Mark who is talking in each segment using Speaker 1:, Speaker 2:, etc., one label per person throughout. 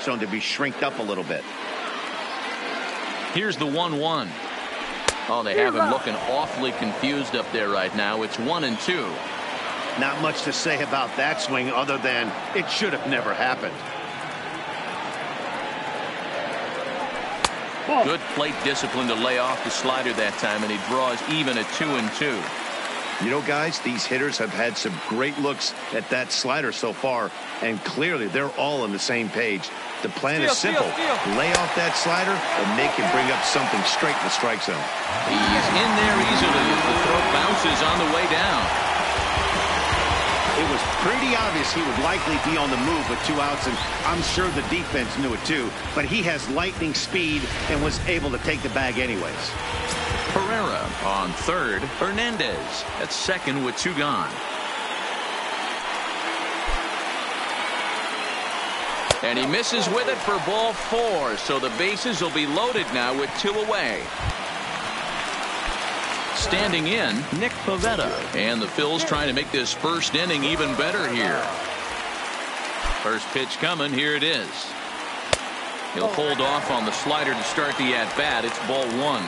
Speaker 1: strike zone to be shrinked up a little bit.
Speaker 2: Here's the 1-1. Oh, they have him looking awfully confused up there right now. It's 1-2.
Speaker 1: Not much to say about that swing other than it should have never happened.
Speaker 2: Good plate discipline to lay off the slider that time, and he draws even at 2-2.
Speaker 1: You know, guys, these hitters have had some great looks at that slider so far, and clearly they're all on the same page. The plan is simple. Lay off that slider, and they can bring up something straight in the strike zone.
Speaker 2: He's in there easily. The throw bounces on the way down.
Speaker 1: It was pretty obvious he would likely be on the move with 2 outs, and I'm sure the defense knew it too. But he has lightning speed and was able to take the bag anyways.
Speaker 2: Pereira on third. Hernandez at second with 2 gone. And he misses with it for ball 4. So the bases will be loaded now with 2 away. Standing in, Nick Pivetta. And the Phils trying to make this first inning even better here. First pitch coming. Here it is. He'll hold off on the slider to start the at-bat. It's ball 1.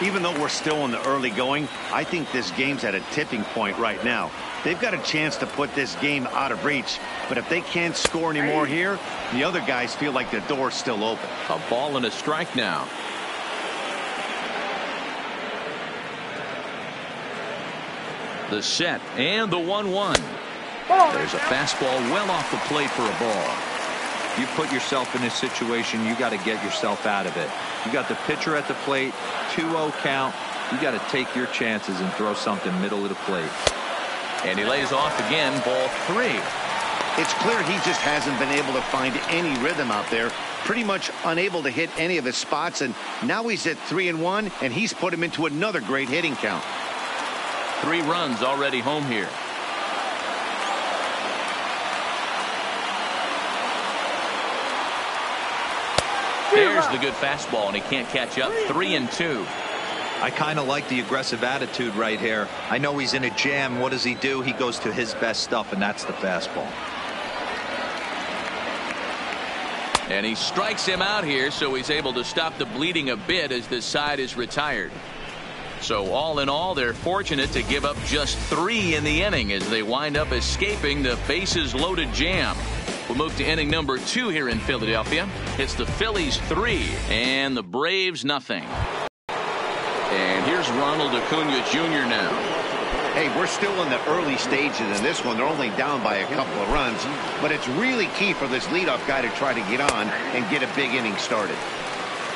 Speaker 1: Even though we're still in the early going, I think this game's at a tipping point right now. They've got a chance to put this game out of reach, but if they can't score anymore here, the other guys feel like the door's still open.
Speaker 2: A ball and a strike now. The set and the 1-1. There's a fastball well off the plate for a ball.
Speaker 3: You put yourself in this situation, you got to get yourself out of it. You got the pitcher at the plate, 2-0 count. You got to take your chances and throw something middle of the plate.
Speaker 2: And he lays off again, ball 3.
Speaker 1: It's clear he just hasn't been able to find any rhythm out there. Pretty much unable to hit any of his spots, and now he's at 3-1, and he's put him into another great hitting count.
Speaker 2: 3 runs already home here. There's the good fastball, and he can't catch up. 3-2.
Speaker 3: I kind of like the aggressive attitude right here. I know he's in a jam. What does he do? He goes to his best stuff, and that's the fastball.
Speaker 2: And he strikes him out here, so he's able to stop the bleeding a bit as this side is retired. So all in all, they're fortunate to give up just 3 in the inning as they wind up escaping the bases loaded jam. We'll move to inning number 2 here in Philadelphia. It's the Phillies 3 and the Braves nothing. And here's Ronald Acuna Jr. now.
Speaker 1: Hey, we're still in the early stages in this one. They're only down by a couple of runs, but it's really key for this leadoff guy to try to get on and get a big inning started.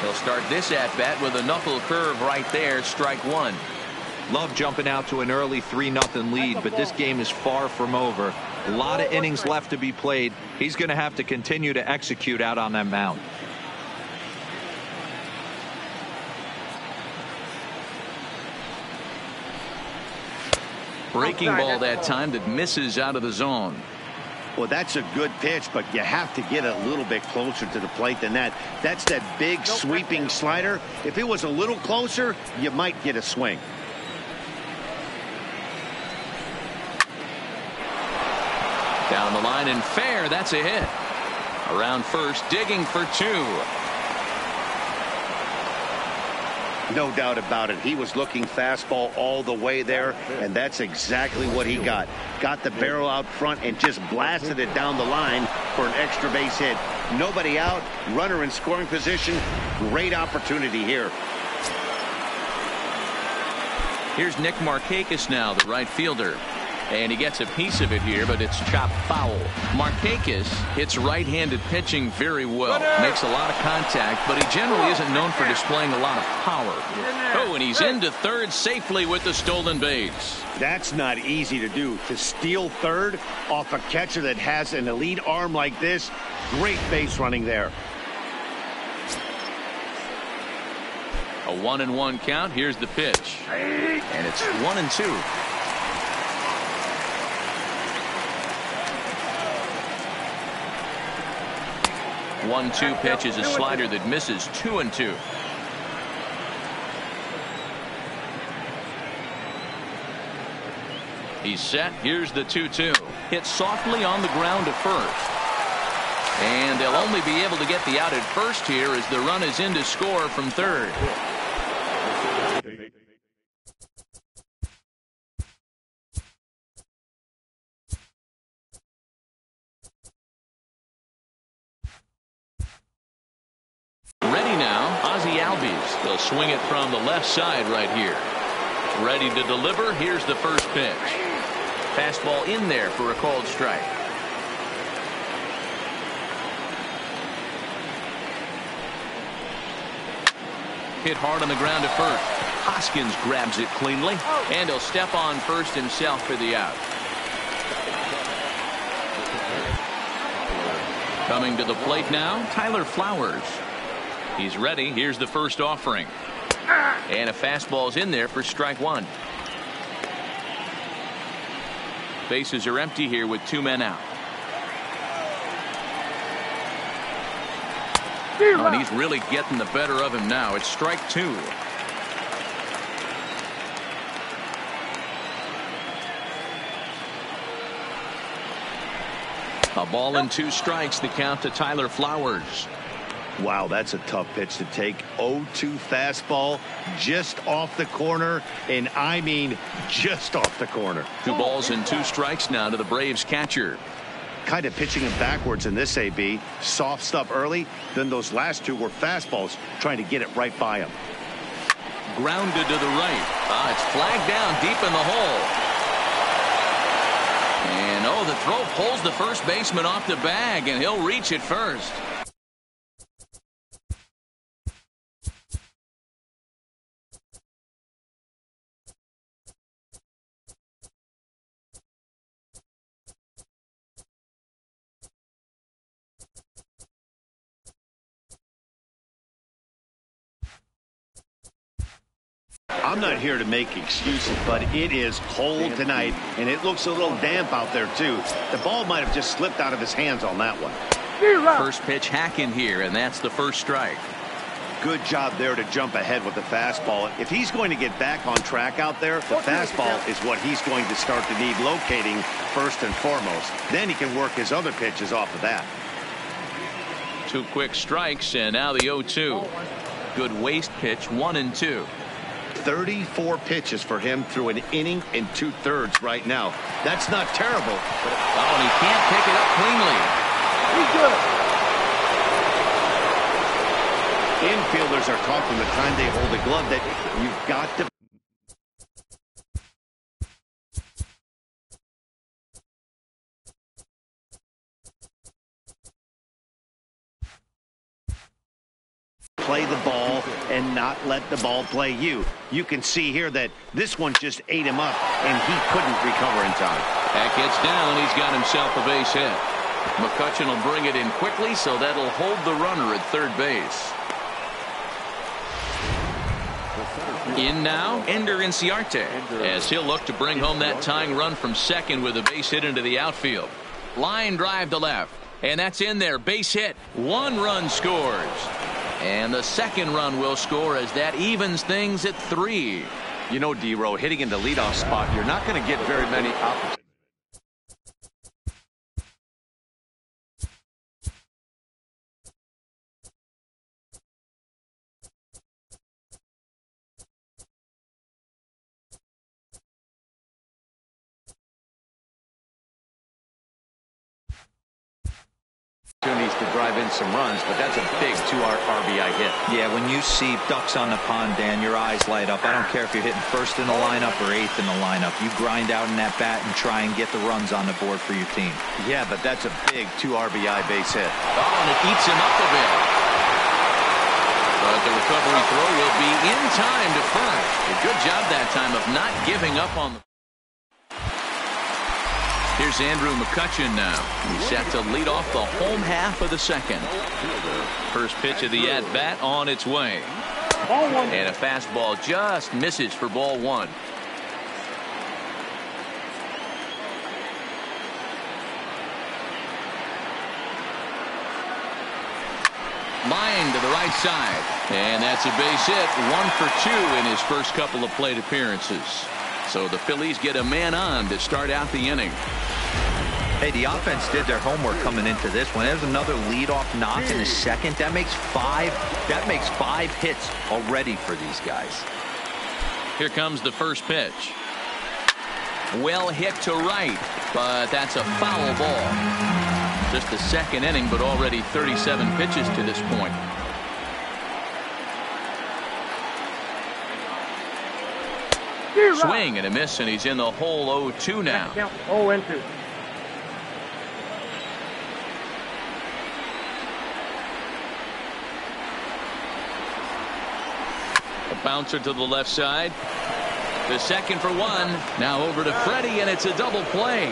Speaker 2: He'll start this at-bat with a knuckle curve right there, strike 1.
Speaker 3: Love jumping out to an early 3-0 lead, but this game is far from over. A lot of innings left to be played. He's going to have to continue to execute out on that mound.
Speaker 2: Breaking ball that time that misses out of the zone.
Speaker 1: Well, that's a good pitch, but you have to get a little bit closer to the plate than that. That's that big sweeping slider. If it was a little closer, you might get a swing.
Speaker 2: Down the line and fair. That's a hit. Around first, digging for 2.
Speaker 1: No doubt about it. He was looking fastball all the way there, and that's exactly what he got. Got the barrel out front and just blasted it down the line for an extra base hit. Nobody out, runner in scoring position. Great opportunity here.
Speaker 2: Here's Nick Markakis now, the right fielder. And he gets a piece of it here, but it's chopped foul. Markakis hits right-handed pitching very well. Makes a lot of contact, but he generally isn't known for displaying a lot of power. Oh, and he's into third safely with the stolen base.
Speaker 1: That's not easy to do. To steal third off a catcher that has an elite arm like this, great base running there.
Speaker 2: A 1-1 count. Here's the pitch. And it's 1-2. 1-2 pitch is a slider that misses. 2-2. He's set. Here's the 2-2. Hit softly on the ground to first. And they'll only be able to get the out at first here as the run is in to score from third. Ready now, Ozzie Albies. They'll swing it from the left side right here. Ready to deliver. Here's the first pitch. Fastball in there for a called strike. Hit hard on the ground to first. Hoskins grabs it cleanly, and he'll step on first himself for the out. Coming to the plate now, Tyler Flowers. He's ready. Here's the first offering. And a fastball's in there for strike one. Bases are empty here with 2 men out. And he's really getting the better of him now. It's strike 2. A ball and 2 strikes, the count to Tyler Flowers.
Speaker 1: Wow, that's a tough pitch to take. 0-2 fastball just off the corner, and I mean just off the corner.
Speaker 2: 2 balls and 2 strikes now to the Braves catcher.
Speaker 1: Kind of pitching him backwards in this AB. Soft stuff early, then those last 2 were fastballs trying to get it right by him.
Speaker 2: Grounded to the right. It's flagged down deep in the hole. And the throw pulls the first baseman off the bag, and he'll reach it first.
Speaker 1: I'm not here to make excuses, but it is cold tonight, and it looks a little damp out there, too. The ball might have just slipped out of his hands on that one.
Speaker 2: First pitch hacking here, and that's the first strike.
Speaker 1: Good job there to jump ahead with the fastball. If he's going to get back on track out there, the fastball is what he's going to start to need locating first and foremost. Then he can work his other pitches off of that.
Speaker 2: 2 quick strikes, and now the 0-2. Good waist pitch, 1 and 2.
Speaker 3: 34 pitches for him through an inning and 2/3 right now. That's not terrible.
Speaker 2: But and he can't pick it up cleanly.
Speaker 1: He's good. Infielders are taught from the time they hold the glove that you've got to play the ball and not let the ball play you. You can see here that this one just ate him up, and he couldn't recover in time.
Speaker 2: That gets down. He's got himself a base hit. McCutchen will bring it in quickly, so that'll hold the runner at third base. In now, Ender Inciarte, as he'll look to bring home that tying run from second with a base hit into the outfield. Line drive to left, and that's in there. Base hit. 1 run scores. And the second run will score as that evens things at 3.
Speaker 3: You know, D-Row, hitting in the leadoff spot, you're not going to get very many opportunities. To drive in some runs, but that's a big 2 RBI hit.
Speaker 4: Yeah, when you see ducks on the pond, Dan, your eyes light up. I don't care if you're hitting first in the lineup or 8th in the lineup. You grind out in that bat and try and get the runs on the board for your team.
Speaker 3: Yeah, but that's a big 2 RBI base hit.
Speaker 2: And it eats him up a bit. But the recovery throw will be in time to first. A good job that time of not giving up on the. Here's Andrew McCutchen now. He's set to lead off the home half of the second. First pitch of the at-bat on its way. And a fastball just misses for ball 1. Line to the right side. And that's a base hit. 1 for 2 in his first couple of plate appearances. So the Phillies get a man on to start out the inning.
Speaker 4: Hey, the offense did their homework coming into this one. There's another leadoff knock in the second. That makes five hits already for these guys.
Speaker 2: Here comes the first pitch. Well hit to right, but that's a foul ball. Just the second inning, but already 37 pitches to this point. Swing and a miss, and he's in the hole 0-2 now.
Speaker 5: 0-2.
Speaker 2: A bouncer to the left side. The second for one. Now over to Freddie, and it's a double play.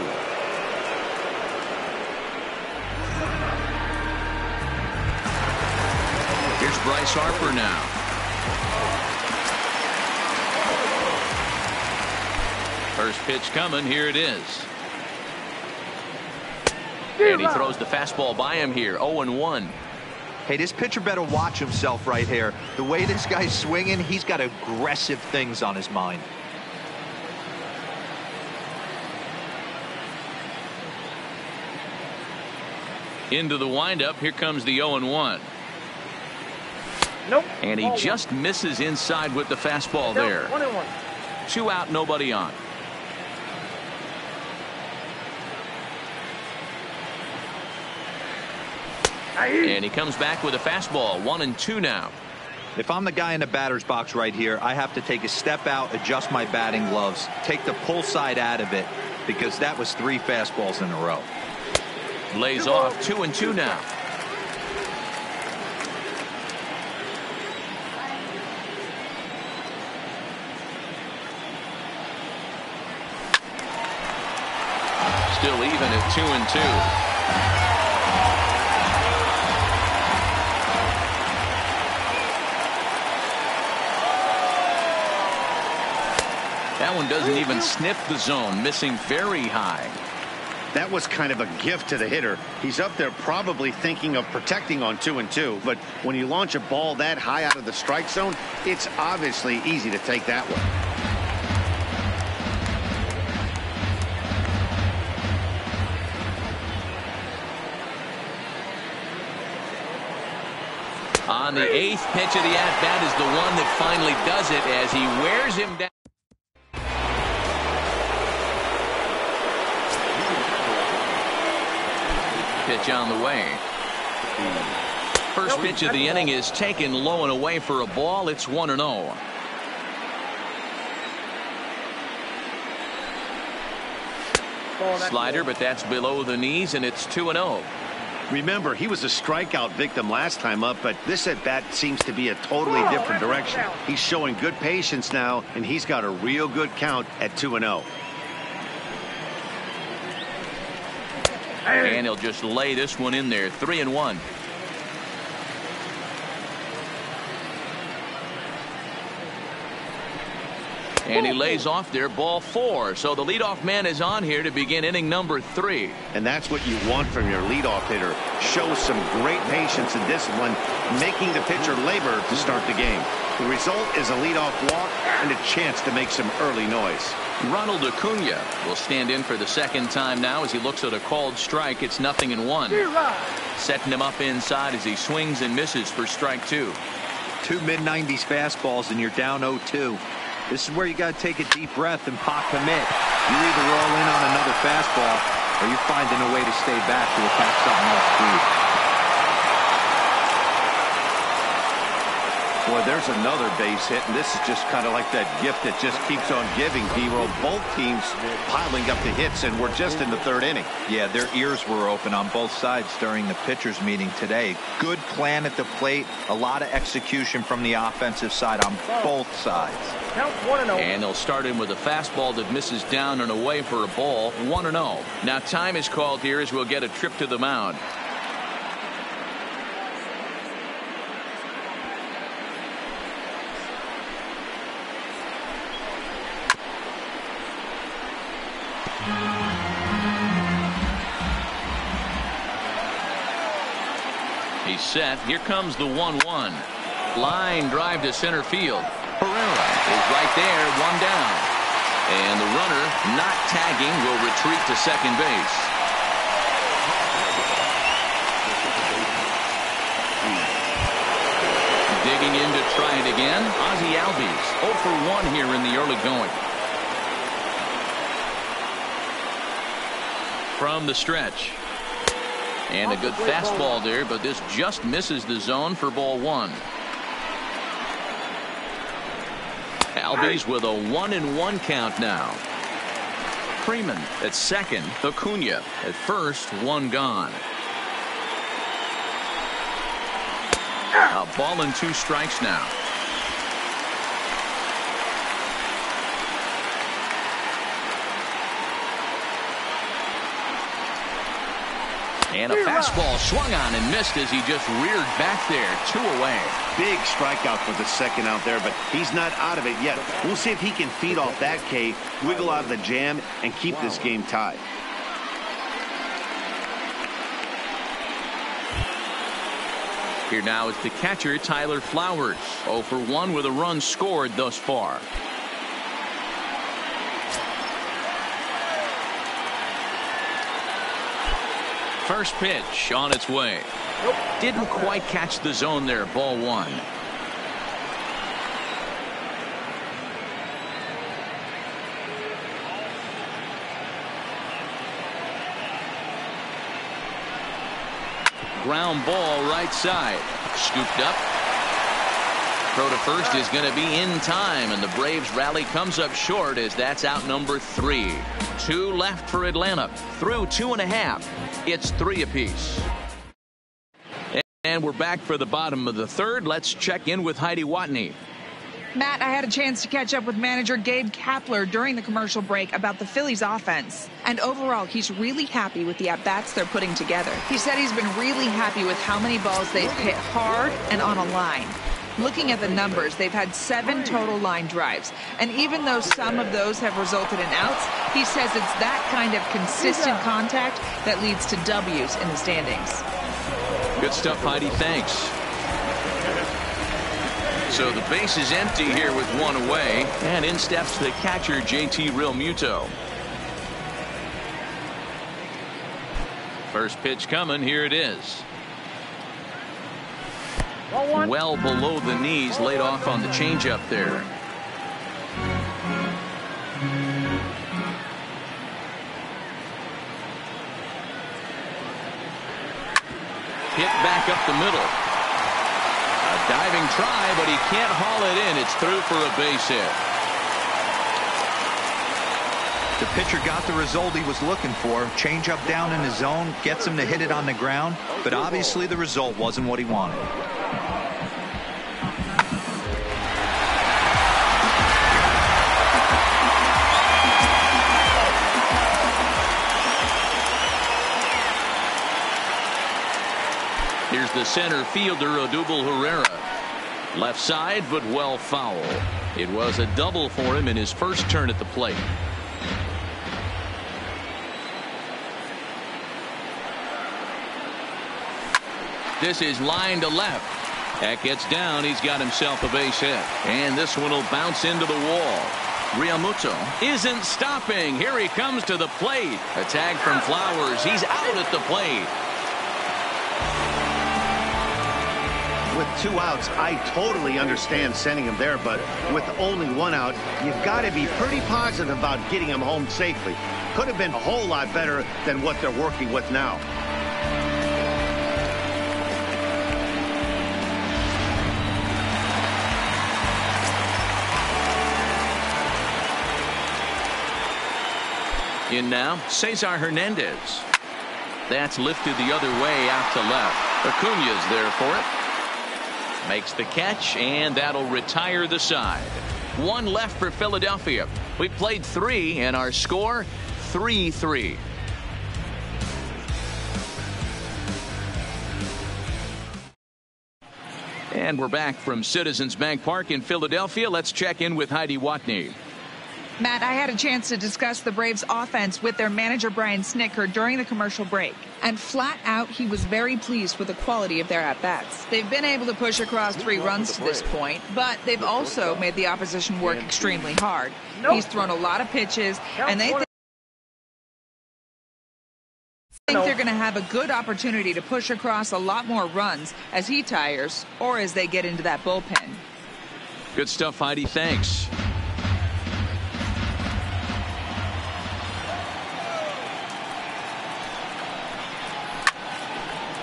Speaker 2: Here's Bryce Harper now. First pitch coming. Here it is. And he throws the fastball by him here. 0-1.
Speaker 4: Hey, this pitcher better watch himself right here. The way this guy's swinging, he's got aggressive things on his mind.
Speaker 2: Into the windup. Here comes the 0-1.
Speaker 5: Nope.
Speaker 2: And he just misses inside with the fastball there.
Speaker 5: 1-1.
Speaker 2: 2 out, nobody on. And he comes back with a fastball. 1-2 now.
Speaker 4: If I'm the guy in the batter's box right here, I have to take a step out, adjust my batting gloves, take the pull side out of it, because that was 3 fastballs in a row.
Speaker 2: Lays off. 2-2 now. Still even at 2-2. That one doesn't even sniff the zone, missing very high.
Speaker 1: That was kind of a gift to the hitter. He's up there probably thinking of protecting on 2-2, but when you launch a ball that high out of the strike zone, it's obviously easy to take that one.
Speaker 2: On the 8th pitch of the at-bat is the one that finally does it as he wears him down. Pitch on the way. First pitch of the inning is taken low and away for a ball. It's 1-0. Slider, but that's below the knees, and it's 2-0.
Speaker 1: Remember, he was a strikeout victim last time up, but this at-bat seems to be a totally different direction. He's showing good patience now, and he's got a real good count at 2-0.
Speaker 2: And he'll just lay this one in there. 3-1. And he lays off there, ball 4. So the leadoff man is on here to begin inning number 3.
Speaker 1: And that's what you want from your leadoff hitter. Show some great patience and discipline, making the pitcher labor to start the game. The result is a leadoff walk and a chance to make some early noise.
Speaker 2: Ronald Acuna will stand in for the second time now as he looks at a called strike. It's 0-1. Setting him up inside as he swings and misses for strike 2.
Speaker 4: 2 mid-90s fastballs and you're down 0-2. This is where you got to take a deep breath and pot commit. You either roll in on another fastball or you're finding a way to stay back to attack something else speed.
Speaker 1: Boy, there's another base hit, and this is just kind of like that gift that just keeps on giving, D-Roll. Both teams piling up the hits, and we're just in the 3rd inning.
Speaker 4: Yeah, their ears were open on both sides during the pitchers meeting today. Good plan at the plate, a lot of execution from the offensive side on both sides.
Speaker 2: And they'll start in with a fastball that misses down and away for a ball. 1-0. Now time is called here as we'll get a trip to the mound. He's set. Here comes the 1-1. Line drive to center field. Herrera is right there, 1 down. And the runner, not tagging, will retreat to second base. Digging in to try it again, Ozzie Albies 0 for 1 here in the early going. From the stretch. And a good fastball there, but this just misses the zone for ball 1. Albies with a 1-1 count now. Freeman at second. Acuna at first. 1 gone. A ball and 2 strikes now. And a fastball swung on and missed as he just reared back there. 2 away.
Speaker 1: Big strikeout for the second out there, but he's not out of it yet. We'll see if he can feed off that K, wiggle out of the jam, and keep this game tied.
Speaker 2: Here now is the catcher, Tyler Flowers. 0 for 1 with a run scored thus far. First pitch on its way. Didn't quite catch the zone there. Ball 1. Ground ball right side. Scooped up. Throw to first is going to be in time, and the Braves rally comes up short as that's out number 3. 2 left for Atlanta. Through 2.5. It's 3 apiece. And we're back for the bottom of the third. Let's check in with Heidi Watney.
Speaker 5: Matt, I had a chance to catch up with manager Gabe Kapler during the commercial break about the Phillies offense. And overall, he's really happy with the at-bats they're putting together. He said he's been really happy with how many balls they've hit hard and on a line. Looking at the numbers, they've had 7 total line drives. And even though some of those have resulted in outs, he says it's that kind of consistent contact that leads to W's in the standings.
Speaker 2: Good stuff, Heidi. Thanks. So the base is empty here with 1 away. And in steps the catcher, JT Realmuto. First pitch coming. Here it is. Well below the knees, laid off on the changeup there. Hit back up the middle. A diving try, but he can't haul it in. It's through for a base hit.
Speaker 3: The pitcher got the result he was looking for. Change up down in his zone, gets him to hit it on the ground, but obviously the result wasn't what he wanted.
Speaker 2: Here's the center fielder, Odubel Herrera. Left side, but well foul. It was a double for him in his first turn at the plate. This is line to left. That gets down. He's got himself a base hit. And this one will bounce into the wall. Realmuto isn't stopping. Here he comes to the plate. A tag from Flowers. He's out at the plate.
Speaker 1: With 2 outs, I totally understand sending him there, but with only 1 out, you've got to be pretty positive about getting him home safely. Could have been a whole lot better than what they're working with now.
Speaker 2: In now, Cesar Hernandez. That's lifted the other way out to left. Acuna's there for it. Makes the catch, and that'll retire the side. 1 left for Philadelphia. We played 3, and our score, 3-3. And we're back from Citizens Bank Park in Philadelphia. Let's check in with Heidi Watney.
Speaker 5: Matt, I had a chance to discuss the Braves offense with their manager Brian Snitker during the commercial break. And flat out, he was very pleased with the quality of their at-bats. They've been able to push across 3 runs to this point, but they've also made the opposition work extremely hard. He's thrown a lot of pitches, and they think I think they're going to have a good opportunity to push across a lot more runs as he tires or as they get into that bullpen.
Speaker 2: Good stuff, Heidi. Thanks.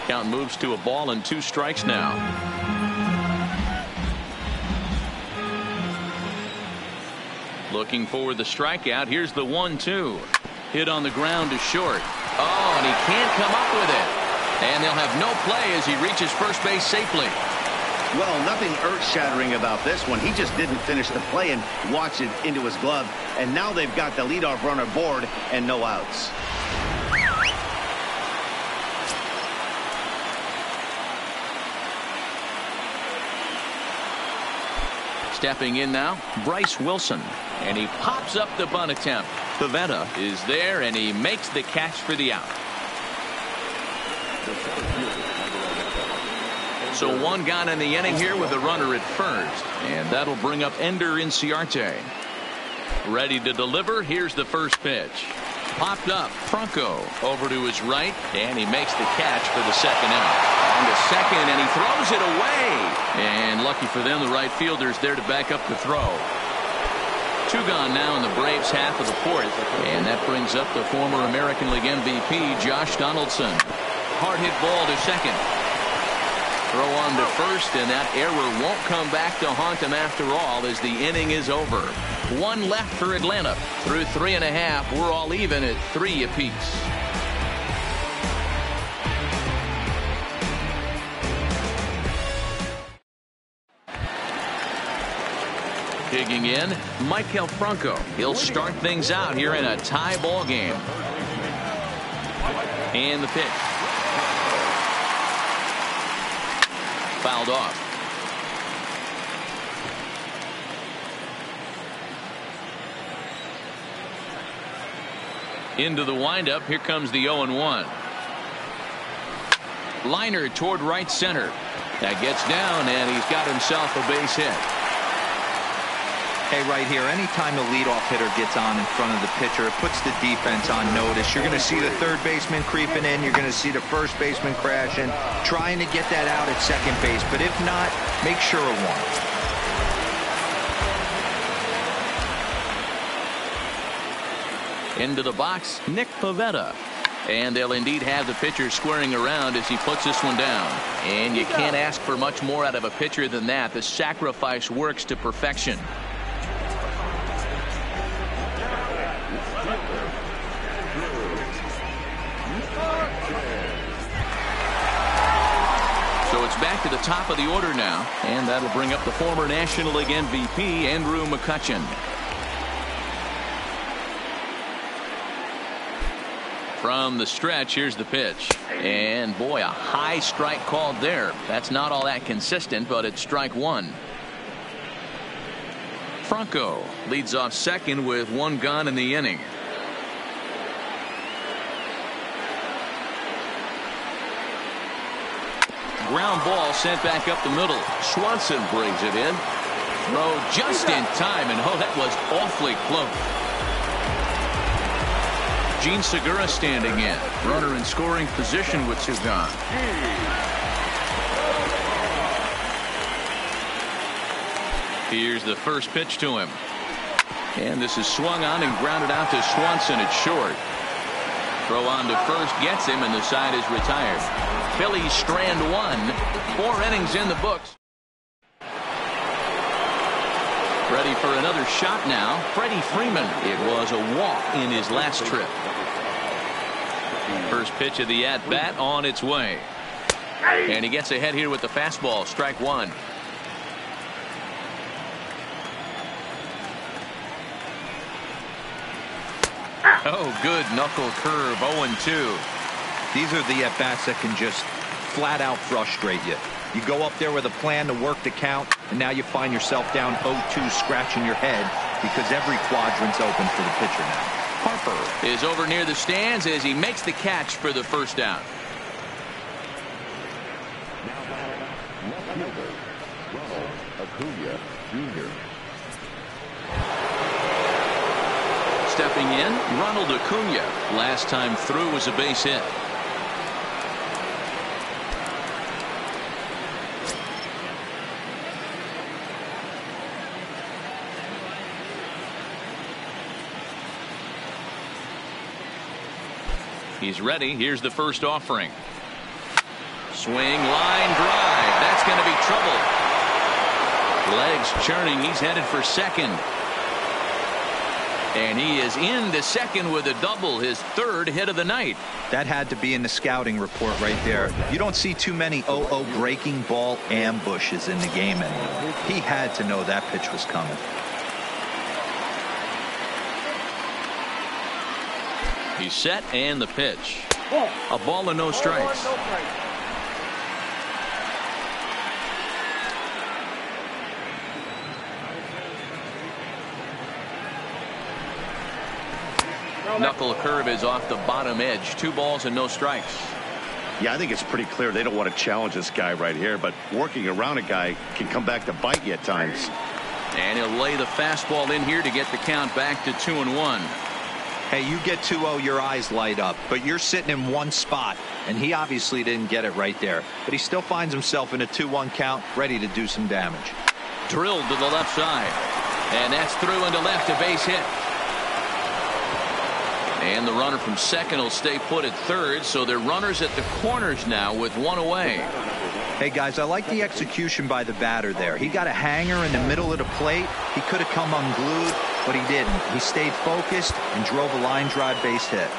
Speaker 2: Count moves to a ball and 2 strikes now. Looking for the strikeout. Here's the 1-2. Hit on the ground to short. Oh, and he can't come up with it. And they'll have no play as he reaches first base safely.
Speaker 1: Well, nothing earth-shattering about this one. He just didn't finish the play and watched it into his glove. And now they've got the leadoff runner board and no outs.
Speaker 2: Stepping in now, Bryce Wilson. And he pops up the bunt attempt. Pivetta is there, and he makes the catch for the out. So 1 gone in the inning here with a runner at first. And that'll bring up Ender Inciarte. Ready to deliver. Here's the first pitch. Popped up. Franco over to his right, and he makes the catch for the second out. On to second, and he throws it away. And lucky for them, the right fielder's there to back up the throw. 2 gone now in the Braves' half of the 4th. And that brings up the former American League MVP, Josh Donaldson. Hard hit ball to second. Throw on to first, and that error won't come back to haunt him after all as the inning is over. 1 left for Atlanta. Through 3.5, we're all even at 3 apiece. Digging in, Maikel Franco. He'll start things out here in a tie ball game. And the pitch. Fouled off. Into the windup. Here comes the 0-1. Liner toward right center. That gets down, and he's got himself a base hit.
Speaker 3: Hey, right here, anytime the leadoff hitter gets on in front of the pitcher, it puts the defense on notice. You're going to see the third baseman creeping in. You're going to see the first baseman crashing, trying to get that out at second base. But if not, make sure of one.
Speaker 2: Into the box, Nick Pivetta. And they'll indeed have the pitcher squaring around as he puts this one down. And you can't ask for much more out of a pitcher than that. The sacrifice works to perfection. So it's back to the top of the order now, and that'll bring up the former National League MVP, Andrew McCutchen. From the stretch, here's the pitch. And boy, a high strike called there. That's not all that consistent, but it's strike 1. Franco leads off second with 1 gone in the inning. Ground ball sent back up the middle. Swanson brings it in. Throw just in time, and oh, that was awfully close. Gene Segura standing in. Runner in scoring position with 2 gone. Here's the first pitch to him. And this is swung on and grounded out to Swanson at short. Throw on to first gets him, and the side is retired. Phillies strand 1. 4 innings in the books. Ready for another shot now. Freddie Freeman. It was a walk in his last trip. First pitch of the at-bat on its way. And he gets ahead here with the fastball. Strike 1. Oh, good knuckle curve. 0-2.
Speaker 3: These are the at-bats that can just flat out frustrate you. You go up there with a plan to work the count, and now you find yourself down 0-2, scratching your head because every quadrant's open for the pitcher now.
Speaker 2: Harper is over near the stands as he makes the catch for the first down. Stepping in, Ronald Acuna. Last time through was a base hit. He's ready. Here's the first offering. Swing, line drive. That's going to be trouble. Legs churning. He's headed for second. And he is into second with a double, his third hit of the night.
Speaker 3: That had to be in the scouting report right there. You don't see too many 0-0 breaking ball ambushes in the game anymore. He had to know that pitch was coming.
Speaker 2: He's set and the pitch. A ball and no strikes. Knuckle curve is off the bottom edge. 2 balls and no strikes.
Speaker 1: Yeah, I think it's pretty clear they don't want to challenge this guy right here, but working around a guy can come back to bite you at times.
Speaker 2: And he'll lay the fastball in here to get the count back to 2-1.
Speaker 3: Hey, you get 2-0, your eyes light up, but you're sitting in one spot, and he obviously didn't get it right there. But he still finds himself in a 2-1 count, ready to do some damage.
Speaker 2: Drilled to the left side. And that's through into left, a base hit. And the runner from second will stay put at third, so they're runners at the corners now with 1 away.
Speaker 3: Hey, guys, I like the execution by the batter there. He got a hanger in the middle of the plate. He could have come unglued, but he didn't. He stayed focused and drove a line drive base hit.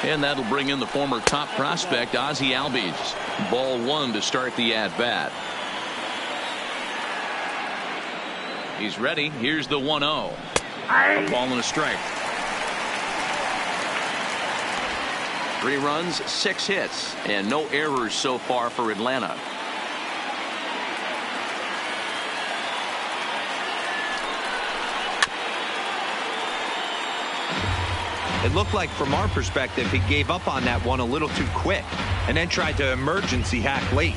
Speaker 2: And that'll bring in the former top prospect, Ozzie Albies. Ball 1 to start the at-bat. He's ready. Here's the 1-0. A ball and a strike. 3 runs, 6 hits, and no errors so far for Atlanta.
Speaker 3: It looked like, from our perspective, he gave up on that one a little too quick and then tried to emergency hack late.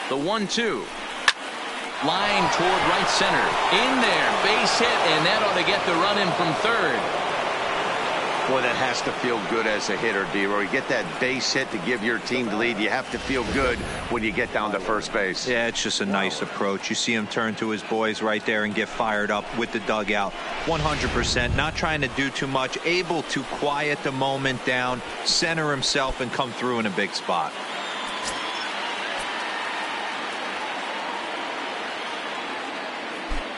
Speaker 2: The 1-2. Line toward right center. In there. Base hit, and that ought to get the run in from third.
Speaker 1: Boy, that has to feel good as a hitter, D-Roy. You get that base hit to give your team the lead. You have to feel good when you get down to first base.
Speaker 3: Yeah, it's just a nice approach. You see him turn to his boys right there and get fired up with the dugout. 100%. Not trying to do too much. Able to quiet the moment down, center himself, and come through in a big spot.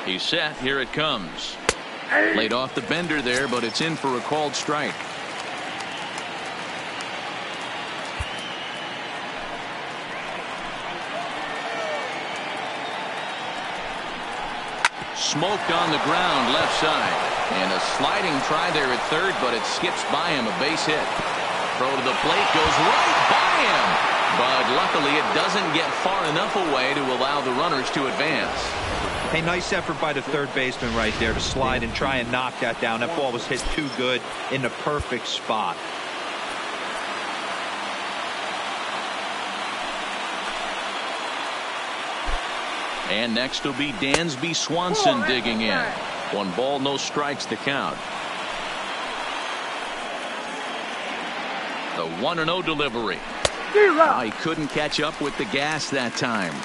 Speaker 2: He's set. Here it comes. Laid off the bender there, but it's in for a called strike. Smoked on the ground left side. And a sliding try there at third, but it skips by him. A base hit. Throw to the plate goes right by him. But luckily it doesn't get far enough away to allow the runners to advance.
Speaker 3: Hey, nice effort by the third baseman right there to slide and try and knock that down. That ball was hit too good in the perfect spot.
Speaker 2: And next will be Dansby Swanson digging in. 1 ball, no strikes to count. The 1-0 delivery. Oh, he couldn't catch up with the gas that time.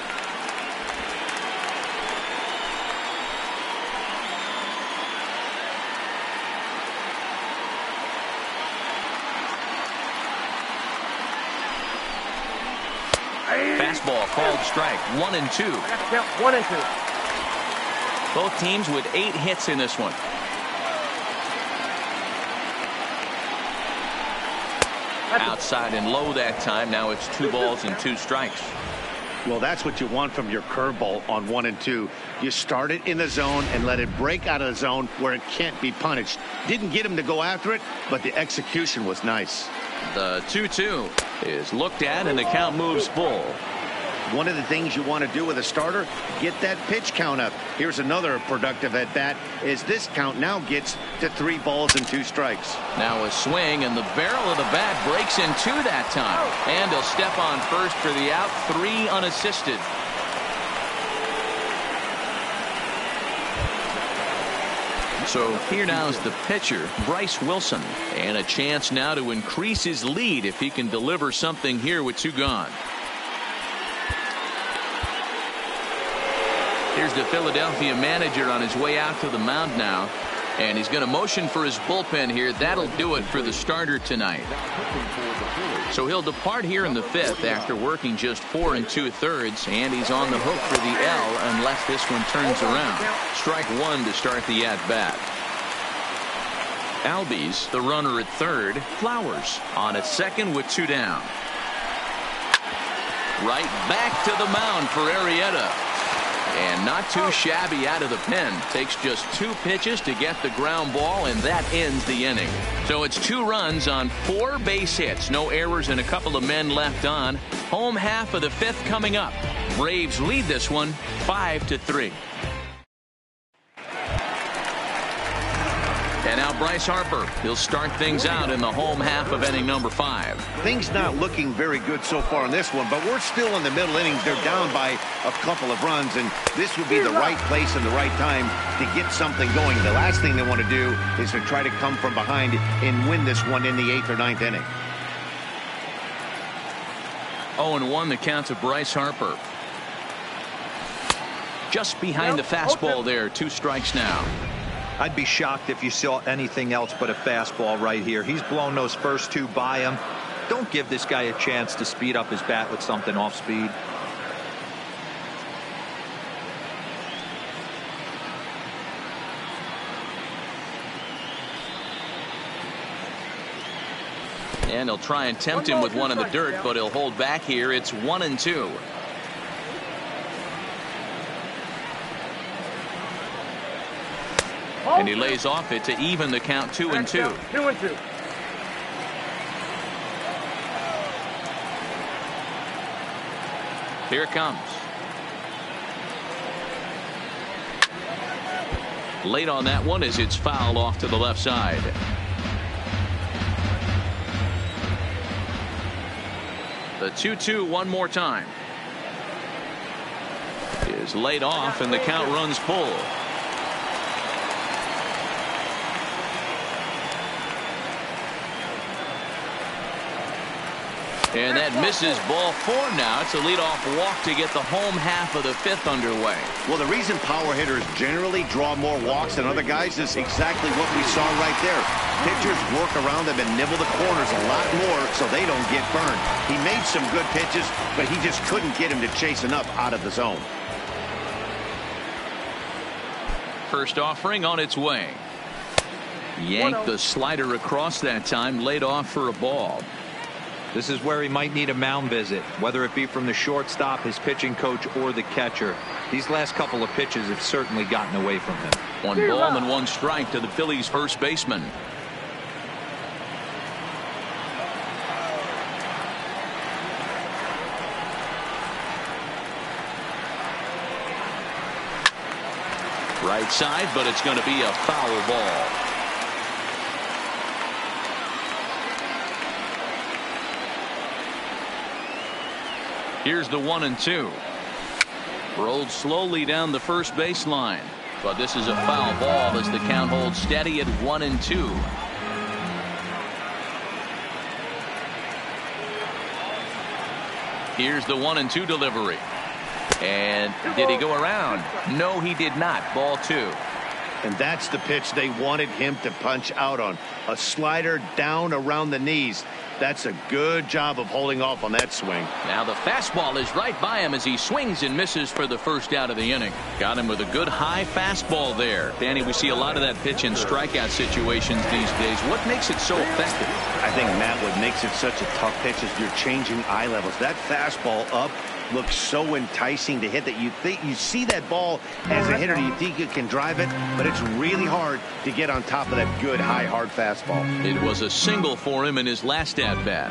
Speaker 2: Fastball called strike. 1-2.
Speaker 6: 1-2.
Speaker 2: Both teams with 8 hits in this one. Outside and low that time. Now it's 2 balls and 2 strikes.
Speaker 1: Well, that's what you want from your curveball on 1 and 2. You start it in the zone and let it break out of the zone where it can't be punished. Didn't get him to go after it, but the execution was nice.
Speaker 2: The 2-2 is looked at and the count moves full.
Speaker 1: One of the things you want to do with a starter, get that pitch count up. Here's another productive at bat as this count now gets to 3 balls and 2 strikes.
Speaker 2: Now a swing, and the barrel of the bat breaks in 2 that time. And he'll step on first for the out. 3 unassisted. So here now is the pitcher, Bryce Wilson, and a chance now to increase his lead if he can deliver something here with 2 gone. Here's the Philadelphia manager on his way out to the mound now, and he's going to motion for his bullpen here. That'll do it for the starter tonight. So he'll depart here in the 5th after working just 4 2/3, and he's on the hook for the L unless this one turns around. Strike 1 to start the at-bat. Albies, the runner at 3rd. Flowers on at 2nd with 2 down. Right back to the mound for Arrieta. And not too shabby out of the pen. Takes just 2 pitches to get the ground ball, and that ends the inning. So it's 2 runs on 4 base hits. No errors and a couple of men left on. Home half of the 5th coming up. Braves lead this one 5-3. And now Bryce Harper. He'll start things out in the home half of inning number 5.
Speaker 1: Things not looking very good so far in this one, but we're still in the middle innings. They're down by a couple of runs, and this would be the right place and the right time to get something going. The last thing they want to do is to try to come from behind and win this one in the 8th or 9th inning.
Speaker 2: 0-1 the count to Bryce Harper. Just behind the fastball there. 2 strikes now.
Speaker 3: I'd be shocked if you saw anything else but a fastball right here. He's blown those first 2 by him. Don't give this guy a chance to speed up his bat with something off speed.
Speaker 2: And he'll try and tempt him with one in the dirt, but he'll hold back here. It's 1-2. And he lays off it to even the count 2-2.
Speaker 6: 2-2.
Speaker 2: Here it comes. Late on that one as it's fouled off to the left side. The 2-2 one more time. Is laid off and the count runs full. And that misses ball 4 now. It's a leadoff walk to get the home half of the 5th underway.
Speaker 1: Well, the reason power hitters generally draw more walks than other guys is exactly what we saw right there. Pitchers work around them and nibble the corners a lot more so they don't get burned. He made some good pitches, but he just couldn't get him to chase enough out of the zone.
Speaker 2: First offering on its way. Yanked the slider across that time, laid off for a ball.
Speaker 3: This is where he might need a mound visit, whether it be from the shortstop, his pitching coach, or the catcher. These last couple of pitches have certainly gotten away from him.
Speaker 2: 1 ball and 1 strike to the Phillies' first baseman. Right side, but it's going to be a foul ball. Here's the 1-2. Rolled slowly down the first baseline, but this is a foul ball as the count holds steady at 1-2. Here's the 1-2 delivery. And did he go around? No, he did not. Ball 2.
Speaker 1: And that's the pitch they wanted him to punch out on. A slider down around the knees. That's a good job of holding off on that swing.
Speaker 2: Now the fastball is right by him as he swings and misses for the first out of the inning. Got him with a good high fastball there. Danny, we see a lot of that pitch in strikeout situations these days. What makes it so effective?
Speaker 1: I think, Matt, what makes it such a tough pitch is you're changing eye levels. That fastball up looks so enticing to hit that you think you see that ball as a hitter, you think you can drive it, but it's really hard to get on top of that good high hard fastball.
Speaker 2: It was a single for him in his last at bat.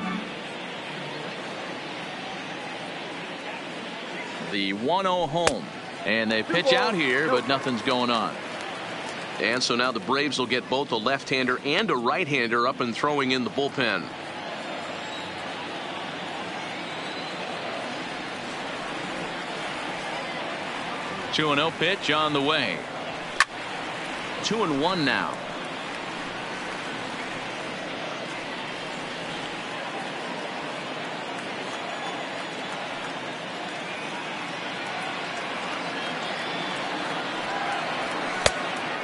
Speaker 2: The 1-0 home, and they pitch out here, but nothing's going on. And so now the Braves will get both a left-hander and a right-hander up and throwing in the bullpen. Two 2-0 pitch on the way. 2-1 now.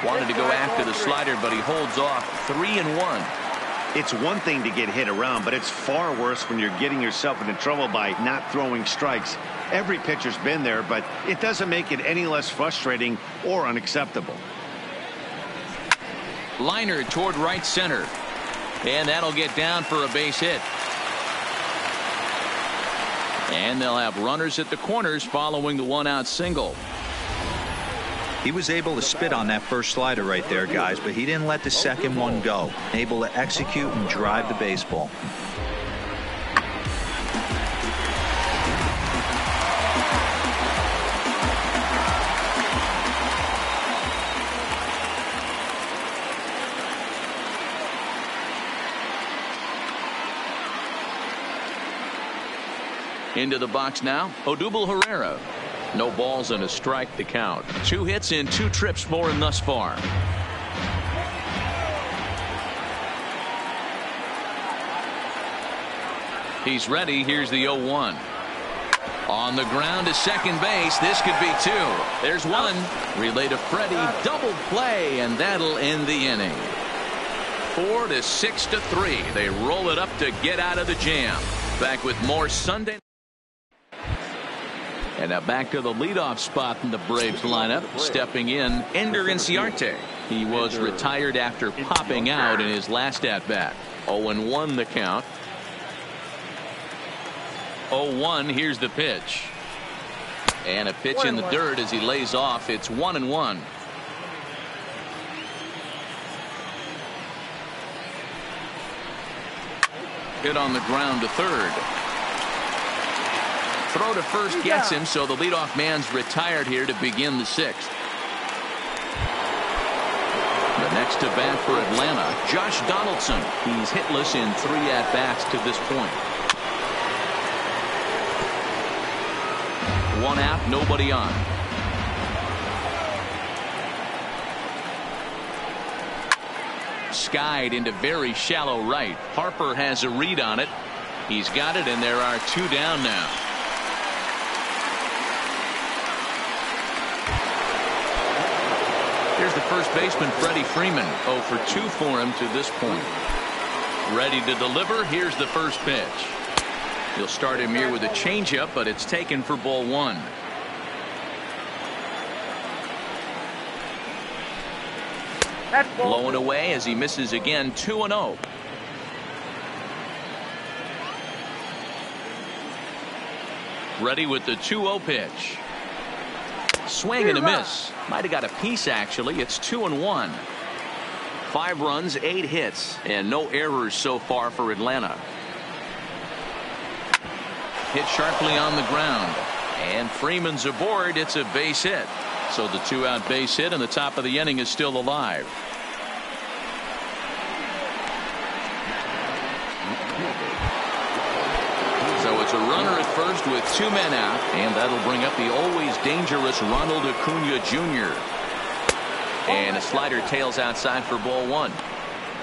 Speaker 2: Wanted to go after the slider, but he holds off. 3-1.
Speaker 1: It's one thing to get hit around, but it's far worse when you're getting yourself into trouble by not throwing strikes. Every pitcher's been there, but it doesn't make it any less frustrating or unacceptable.
Speaker 2: Liner toward right center. And that'll get down for a base hit. And they'll have runners at the corners following the one-out single.
Speaker 3: He was able to spit on that first slider right there, guys, but he didn't let the second one go. Able to execute and drive the baseball.
Speaker 2: Into the box now, Odubel Herrera. No balls and a strike to count. 2 hits in 2 trips for him thus far. He's ready. Here's the 0-1. On the ground to second base. This could be 2. There's 1. Relay to Freddie. Double play, and that'll end the inning. 4 to 6 to 3. They roll it up to get out of the jam. Back with more Sunday. And now back to the leadoff spot in the Braves lineup. Stepping in, Ender Inciarte. He was retired after popping out in his last at-bat. 0-1 the count. 0-1. Here's the pitch. And a pitch in the dirt as he lays off. It's 1-1. Hit on the ground to third. Throw to first gets him, so the leadoff man's retired here to begin the 6th. The next to bat for Atlanta, Josh Donaldson. He's hitless in 3 at-bats to this point. 1 out, nobody on. Skied into very shallow right. Harper has a read on it. He's got it, and there are 2 down now. Here's the first baseman, Freddie Freeman. 0 for 2 for him to this point. Ready to deliver. Here's the first pitch. He'll start him here with a changeup, but it's taken for ball 1. Blowing away as he misses again. 2-0. Ready with the 2-0 pitch. Swing and a miss. Might have got a piece, actually. It's 2-1. 5 runs, 8 hits, and no errors so far for Atlanta. Hit sharply on the ground. And Freeman's aboard. It's a base hit. So the 2-out base hit and the top of the inning is still alive. So it's a runner at first with 2 men out, and that'll bring up the always dangerous Ronald Acuna Jr. And a slider tails outside for ball 1.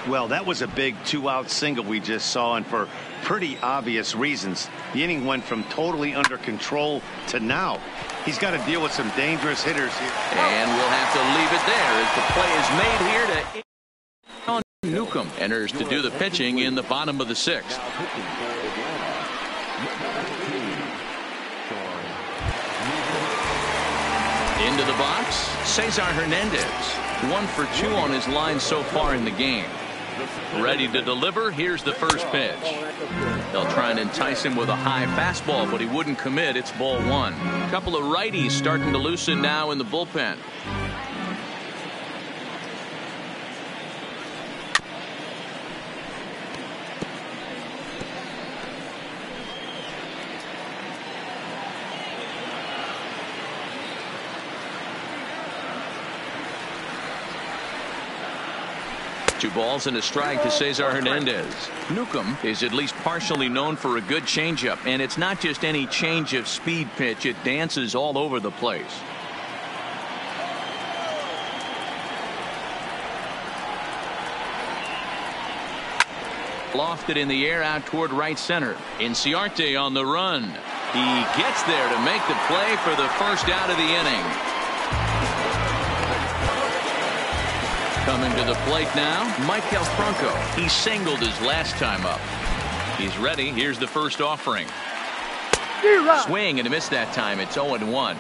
Speaker 1: Well, that was a big 2-out single we just saw, and for pretty obvious reasons. The inning went from totally under control to now. He's got to deal with some dangerous hitters here.
Speaker 2: And we'll have to leave it there as the play is made here to Newcomb enters to do the pitching in the bottom of the 6th. Into the box, Cesar Hernandez. 1 for 2 on his line so far in the game. Ready to deliver. Here's the first pitch. They'll try and entice him with a high fastball, but he wouldn't commit. It's ball 1. A couple of righties starting to loosen now in the bullpen. Two balls and a strike to Cesar Hernandez. Newcomb is at least partially known for a good changeup, and it's not just any change of speed pitch. It dances all over the place. Lofted in the air out toward right center. Inciarte on the run. He gets there to make the play for the first out of the inning. Coming to the plate now, Michael Franco. He singled his last time up. He's ready. Here's the first offering. Swing and a miss that time. It's 0-1.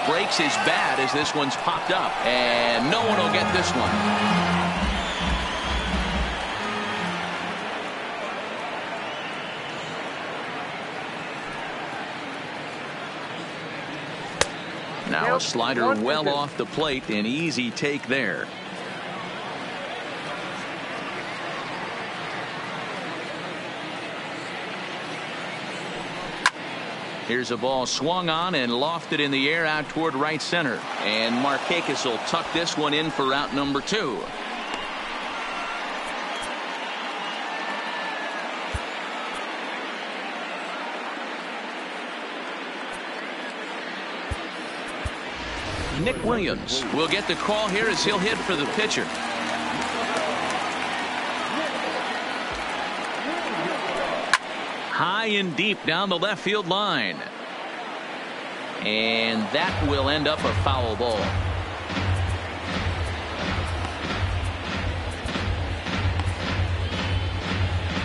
Speaker 2: Breaks his bat as this one's popped up, and no one will get this one. Now a slider well off the plate, an easy take there. Here's a ball swung on and lofted in the air out toward right center. And Markakis will tuck this one in for out number 2. Nick Williams will get the call here as he'll hit for the pitcher. High and deep down the left field line. And that will end up a foul ball.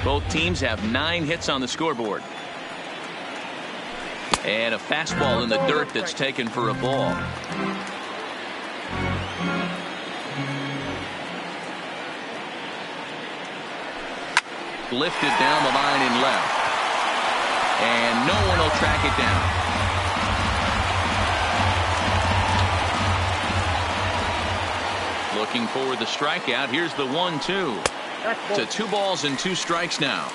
Speaker 2: Both teams have 9 hits on the scoreboard. And a fastball in the dirt that's taken for a ball. Lifted down the line in left. And no one will track it down. Looking for the strikeout. Here's the 1-2. To 2 balls and 2 strikes now.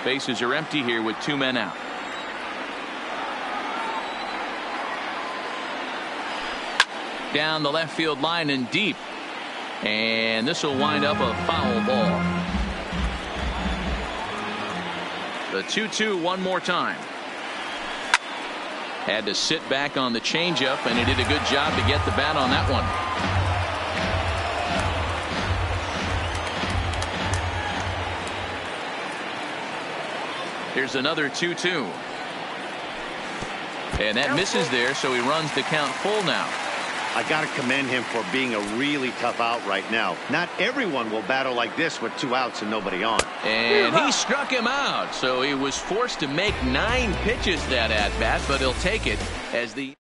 Speaker 2: Bases are empty here with 2 men out. Down the left field line and deep. And this will wind up a foul ball. The 2-2 one more time. Had to sit back on the changeup, and he did a good job to get the bat on that one. Here's another 2-2. And that misses there, so he runs the count full now.
Speaker 1: I got to commend him for being a really tough out right now. Not everyone will battle like this with 2 outs and nobody on.
Speaker 2: And he struck him out, so he was forced to make 9 pitches that at bat, but he'll take it as the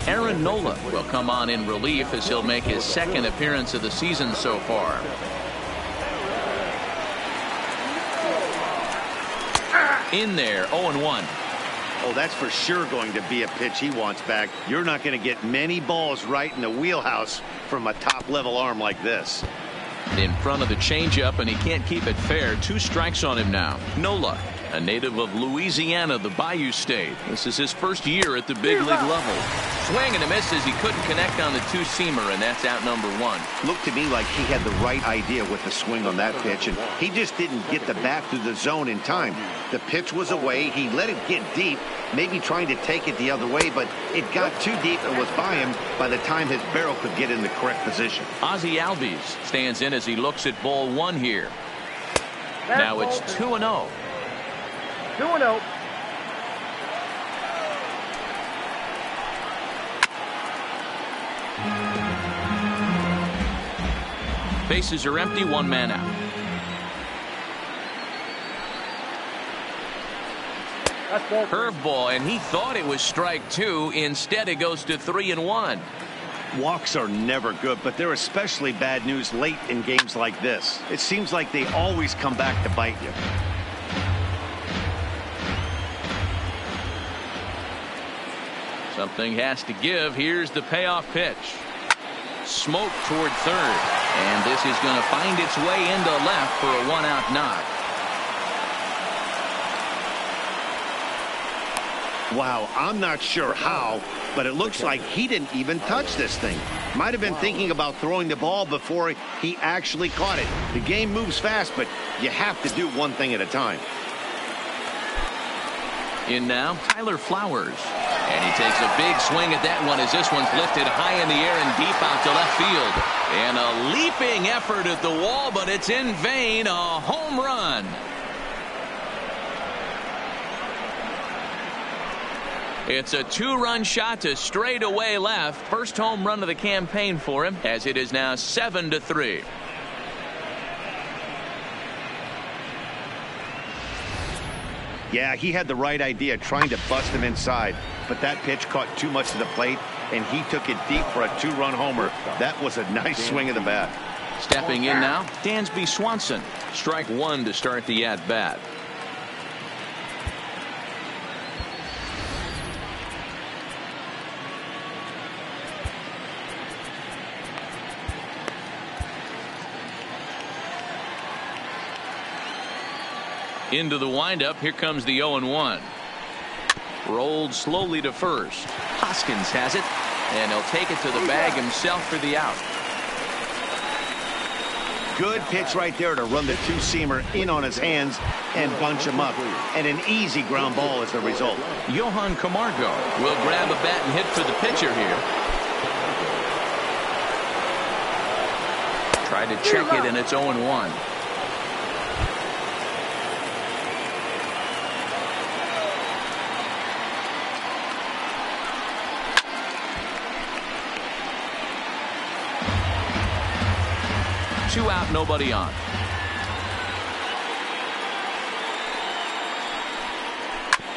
Speaker 2: Aaron Nola will come on in relief as he'll make his 2nd appearance of the season so far. In there, 0-1.
Speaker 1: Oh, that's for sure going to be a pitch he wants back. You're not going to get many balls right in the wheelhouse from a top-level arm like this.
Speaker 2: In front of the changeup, and he can't keep it fair. 2 strikes on him now. Nola, a native of Louisiana, the Bayou State. This is his first year at the big league level. Swing and a miss as he couldn't connect on the 2-seamer, and that's out number 1.
Speaker 1: Looked to me like he had the right idea with the swing on that pitch, and he just didn't get the bat through the zone in time. The pitch was away. He let it get deep, maybe trying to take it the other way, but it got too deep and was by him by the time his barrel could get in the correct position.
Speaker 2: Ozzie Albies stands in as he looks at ball 1 here. Now it's 2-0.
Speaker 6: 2-0.
Speaker 2: Bases are empty, 1 man out. Curveball, and he thought it was strike 2. Instead, it goes to 3-1.
Speaker 1: Walks are never good, but they're especially bad news late in games like this. It seems like they always come back to bite you.
Speaker 2: Something has to give. Here's the payoff pitch. Smoke toward third. And this is going to find its way into left for a 1-out knock.
Speaker 1: Wow, I'm not sure how, but it looks like he didn't even touch this thing. Might have been thinking about throwing the ball before he actually caught it. The game moves fast, but you have to do one thing at a time.
Speaker 2: In now, Tyler Flowers. And he takes a big swing at that one as this one's lifted high in the air and deep out to left field. And a leaping effort at the wall, but it's in vain. A home run. It's a two-run shot to straightaway left. First home run of the campaign for him, as it is now 7-3.
Speaker 1: Yeah, he had the right idea trying to bust him inside, but that pitch caught too much of the plate, and he took it deep for a two-run homer. That was a nice swing of the bat.
Speaker 2: Stepping in now, Dansby Swanson. Strike one to start the at-bat. Into the windup. Here comes the 0-1. Rolled slowly to first. Hoskins has it, and he'll take it to the bag himself for the out.
Speaker 1: Good pitch right there to run the two-seamer in on his hands and bunch him up. And an easy ground ball is the result.
Speaker 2: Johan Camargo will grab a bat and hit for the pitcher here. Try to check it, and it's 0-1. Two out, nobody on.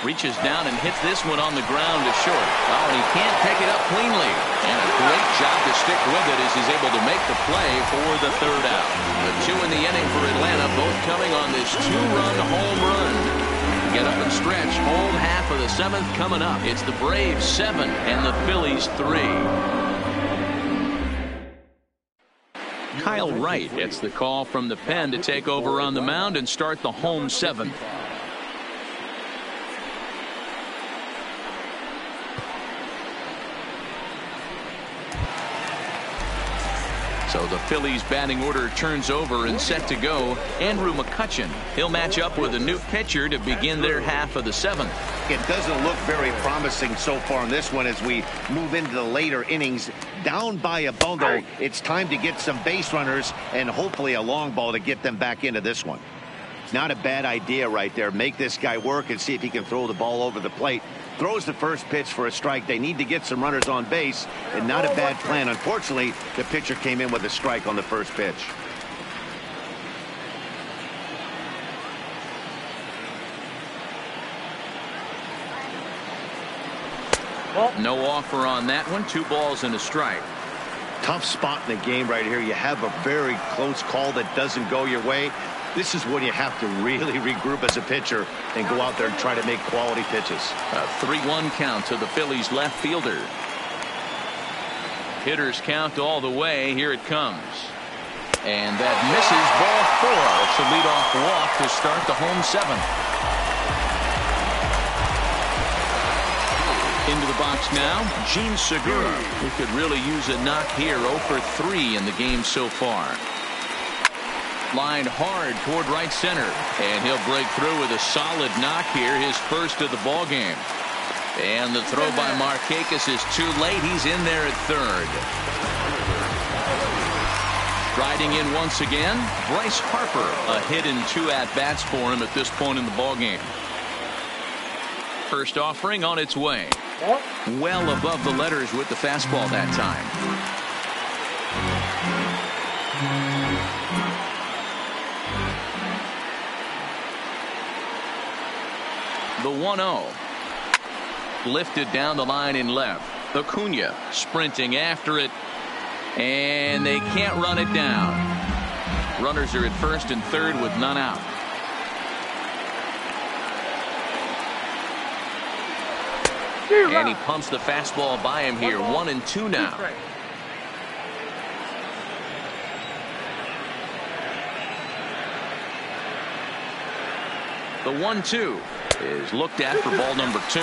Speaker 2: Reaches down and hits this one on the ground to short. Oh, and he can't pick it up cleanly. And a great job to stick with it as he's able to make the play for the third out. The two in the inning for Atlanta, both coming on this two-run home run. Get up and stretch. Home half of the seventh coming up. It's the Braves 7 and the Phillies 3. Kyle Wright gets the call from the pen to take over on the mound and start the home seventh. So the Phillies batting order turns over and set to go. Andrew McCutchen. He'll match up with a new pitcher to begin their half of the seventh.
Speaker 1: It doesn't look very promising so far in this one as we move into the later innings. Down by a bundle, it's time to get some base runners and hopefully a long ball to get them back into this one. Not a bad idea right there. Make this guy work and see if he can throw the ball over the plate. Throws the first pitch for a strike. They need to get some runners on base, and not a bad plan. Unfortunately, the pitcher came in with a strike on the first pitch.
Speaker 2: No offer on that one. 2 balls and a strike.
Speaker 1: Tough spot in the game right here. You have a very close call that doesn't go your way. This is when you have to really regroup as a pitcher and go out there and try to make quality pitches.
Speaker 2: A 3-1 count to the Phillies left fielder. Hitters count all the way. Here it comes. And that misses, ball 4. It's a leadoff walk to start the home seventh. Into the box now, Gene Segura, who could really use a knock here. 0 for 3 in the game so far. Lined hard toward right center, and he'll break through with a solid knock here, his first of the ball game. And the throw by Markakis is too late. He's in there at third. Riding in once again, Bryce Harper. A hit in 2 at-bats for him at this point in the ball game. First offering on its way. Well above the letters with the fastball that time. The 1-0. Lifted down the line in left. Acuna sprinting after it. And they can't run it down. Runners are at first and third with none out. And he pumps the fastball by him here. 1-2 now. The 1-2 is looked at for ball number 2.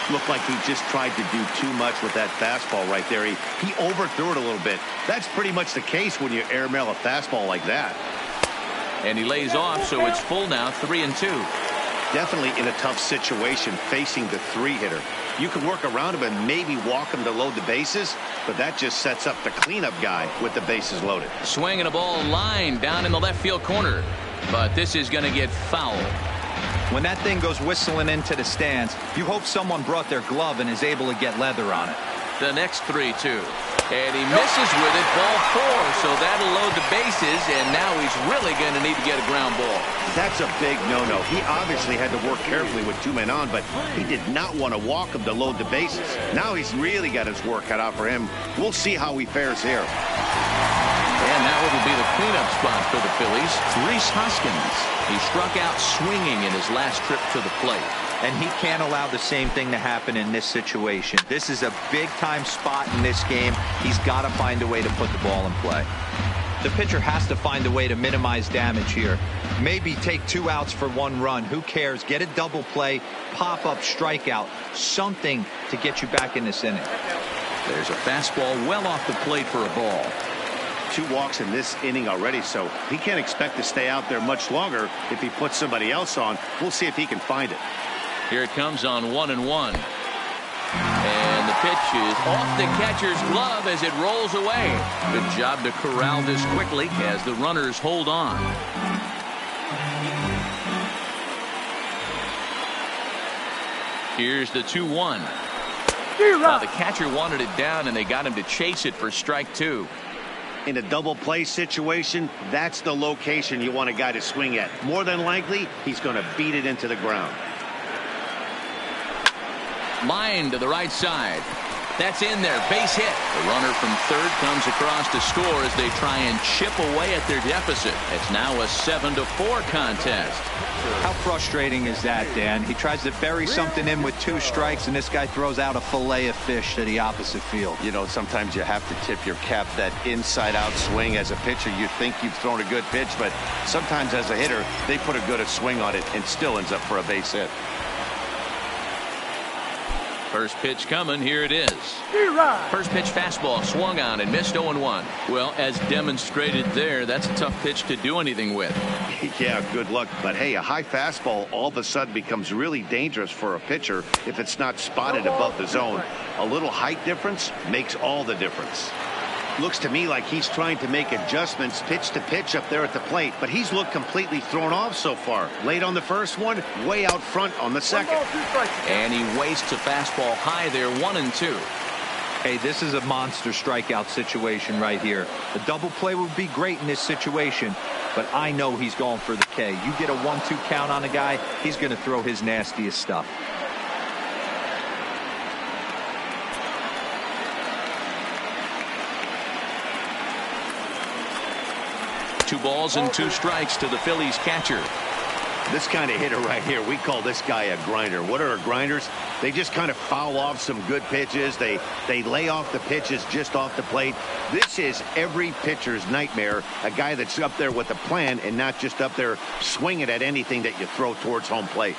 Speaker 1: Looked like he just tried to do too much with that fastball right there. He overthrew it a little bit. That's pretty much the case when you airmail a fastball like that.
Speaker 2: And he lays off, so it's full now, 3-2.
Speaker 1: Definitely in a tough situation facing the 3-hitter. You can work around him and maybe walk him to load the bases, but that just sets up the cleanup guy with the bases loaded.
Speaker 2: Swinging a ball line down in the left field corner, but this is going to get foul.
Speaker 3: When that thing goes whistling into the stands, you hope someone brought their glove and is able to get leather on it.
Speaker 2: The next 3-2. And he misses with it, ball 4, so that'll load the bases, and now he's really going to need to get a ground ball.
Speaker 1: That's a big no-no. He obviously had to work carefully with 2 men on, but he did not want to walk him to load the bases. Now he's really got his work cut out for him. We'll see how he fares here.
Speaker 2: And now it'll be the cleanup spot for the Phillies. Rhys Hoskins. He struck out swinging in his last trip to the plate.
Speaker 3: And he can't allow the same thing to happen in this situation. This is a big-time spot in this game. He's got to find a way to put the ball in play. The pitcher has to find a way to minimize damage here. Maybe take 2 outs for 1 run. Who cares? Get a double play, pop-up, strikeout, something to get you back in this inning.
Speaker 2: There's a fastball well off the plate for a ball.
Speaker 1: 2 walks in this inning already, so he can't expect to stay out there much longer if he puts somebody else on. We'll see if he can find it.
Speaker 2: Here it comes on 1-1. And the pitch is off the catcher's glove as it rolls away. Good job to corral this quickly as the runners hold on. Here's the 2-1. The catcher wanted it down, and they got him to chase it for strike 2.
Speaker 1: In a double play situation, that's the location you want a guy to swing at. More than likely, he's going to beat it into the ground.
Speaker 2: Line to the right side. That's in there. Base hit. The runner from third comes across to score as they try and chip away at their deficit. It's now a 7-4 contest.
Speaker 3: How frustrating is that, Dan? He tries to bury something in with 2 strikes, and this guy throws out a fillet of fish to the opposite field.
Speaker 1: You know, sometimes you have to tip your cap. That inside-out swing as a pitcher, you think you've thrown a good pitch, but sometimes as a hitter, they put a good swing on it and still ends up for a base hit.
Speaker 2: First pitch coming. Here it is. First pitch fastball swung on and missed 0-1. Well, as demonstrated there, that's a tough pitch to do anything with.
Speaker 1: Yeah, good luck. But hey, a high fastball all of a sudden becomes really dangerous for a pitcher if it's not spotted above the zone. A little height difference makes all the difference. Looks to me like he's trying to make adjustments pitch to pitch up there at the plate, but he's looked completely thrown off so far. Late on the first one, way out front on the second.
Speaker 2: And he wastes a fastball high there, 1-2.
Speaker 3: Hey, this is a monster strikeout situation right here. A double play would be great in this situation, but I know he's going for the K. You get a 1-2 count on a guy, he's going to throw his nastiest stuff.
Speaker 2: 2 balls and 2 strikes to the Phillies catcher.
Speaker 1: This kind of hitter right here, we call this guy a grinder. What are grinders? They just kind of foul off some good pitches. They lay off the pitches just off the plate. This is every pitcher's nightmare, a guy that's up there with a plan and not just up there swinging at anything that you throw towards home plate.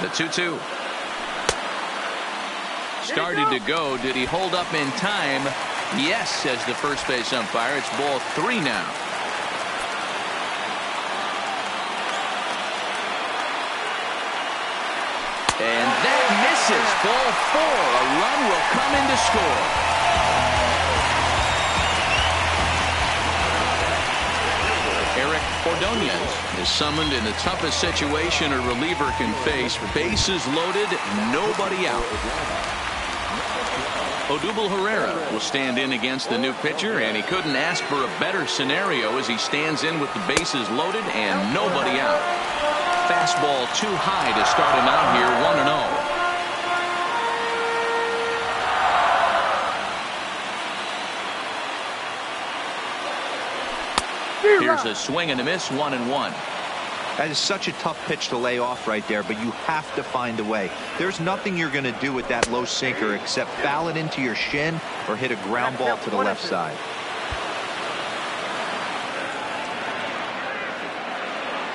Speaker 2: The 2-2. Started to go. Did he hold up in time? Yes, says the first base umpire. It's ball 3 now. And that misses. Ball 4. A run will come in to score. Eric Ordonez is summoned in the toughest situation a reliever can face. Bases loaded, nobody out. Odubel Herrera will stand in against the new pitcher, and he couldn't ask for a better scenario as he stands in with the bases loaded and nobody out. Fastball too high to start him out here, 1-0. Here's a swing and a miss, 1-1.
Speaker 3: That is such a tough pitch to lay off right there, but you have to find a way. There's nothing you're going to do with that low sinker except foul it into your shin or hit a ground ball to the left side.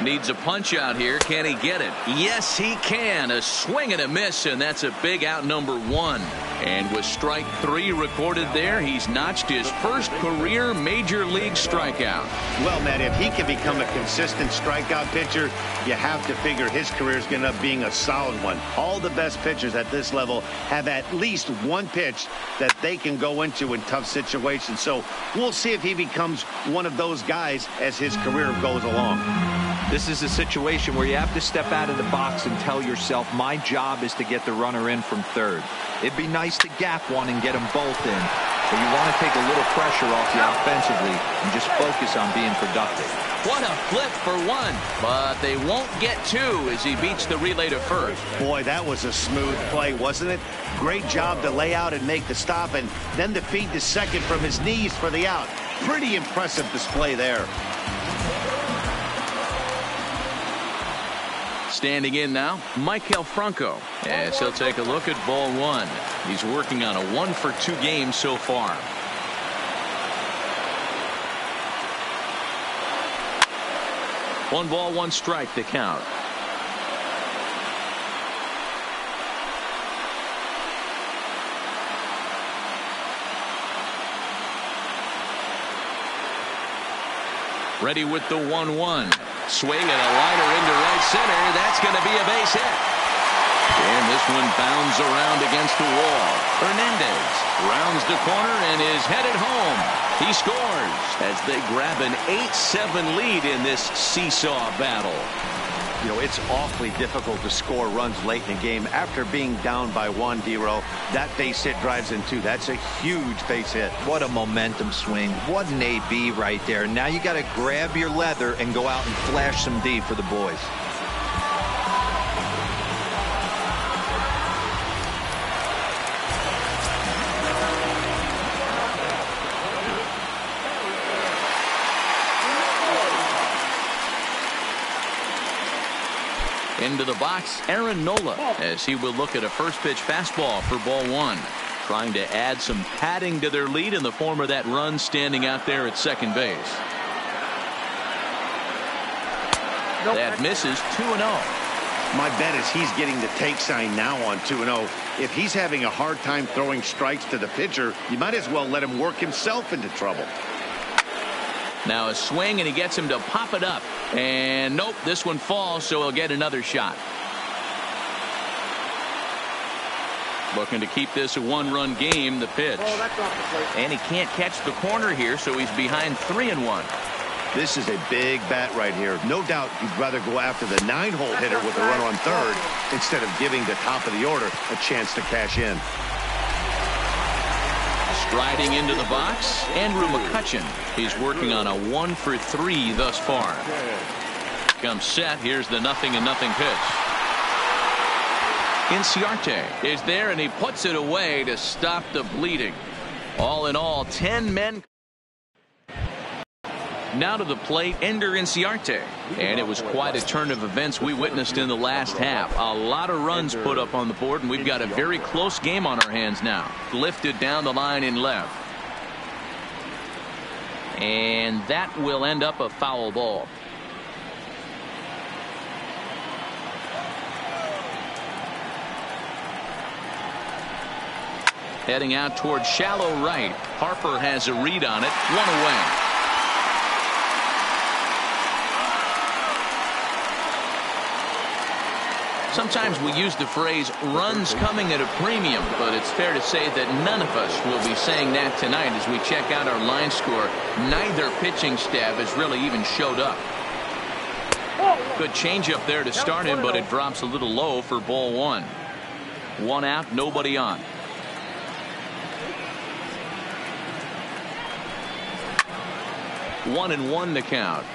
Speaker 2: Needs a punch out here. Can he get it? Yes, he can. A swing and a miss, and that's a big out, number 1. And with strike 3 recorded there, he's notched his first career major league strikeout.
Speaker 1: Well, Matt, if he can become a consistent strikeout pitcher, you have to figure his career is going to end up being a solid one. All the best pitchers at this level have at least one pitch that they can go into in tough situations. So we'll see if he becomes one of those guys as his career goes along.
Speaker 4: This is a situation where you have to step out of the box and tell yourself, my job is to get the runner in from third. It'd be nice to gap one and get them both in, but you want to take a little pressure off you offensively and just focus on being productive.
Speaker 2: What a flip for 1, but they won't get 2 as he beats the relay to first.
Speaker 1: Boy, that was a smooth play, wasn't it? Great job to lay out and make the stop, and then to feed the second from his knees for the out. Pretty impressive display there.
Speaker 2: Standing in now, Michael Franco, as he'll take a look at ball 1. He's working on a 1-for-2 game so far. One ball, one strike to count. Ready with the 1-1. Swing and a liner into right center. That's going to be a base hit. And this one bounds around against the wall. Hernandez rounds the corner and is headed home. He scores as they grab an 8-7 lead in this seesaw battle.
Speaker 1: You know, it's awfully difficult to score runs late in the game after being down by 1, D-Row. That base hit drives in 2. That's a huge base hit.
Speaker 3: What a momentum swing. What an AB right there. Now you got to grab your leather and go out and flash some D for the boys.
Speaker 2: Into the box, Aaron Nola, as he will look at a first pitch fastball for ball 1. Trying to add some padding to their lead in the form of that run standing out there at second base. That misses 2-0.
Speaker 1: My bet is he's getting the take sign now on 2-0. If he's having a hard time throwing strikes to the pitcher, you might as well let him work himself into trouble.
Speaker 2: Now a swing, and he gets him to pop it up. And nope, this one falls, so he'll get another shot. Looking to keep this a 1-run game, the pitch. And he can't catch the corner here, so he's behind 3-1.
Speaker 1: This is a big bat right here. No doubt you'd rather go after the 9-hole hitter with a runner on third instead of giving the top of the order a chance to cash in.
Speaker 2: Striding into the box, Andrew McCutchen. He's working on a 1-for-3 thus far. Comes set. Here's the 0-0 pitch. Inciarte is there, and he puts it away to stop the bleeding. All in all, 10 men. Now to the plate, Ender Inciarte. And it was quite a turn of events we witnessed in the last half. A lot of runs put up on the board, and we've got a very close game on our hands now. Lifted down the line in left. And that will end up a foul ball. Heading out towards shallow right. Harper has a read on it. 1 away. Sometimes we use the phrase runs coming at a premium, but it's fair to say that none of us will be saying that tonight as we check out our line score. Neither pitching staff has really even showed up. Good changeup there to start him, but it drops a little low for ball 1. 1 out, nobody on. One and one to count.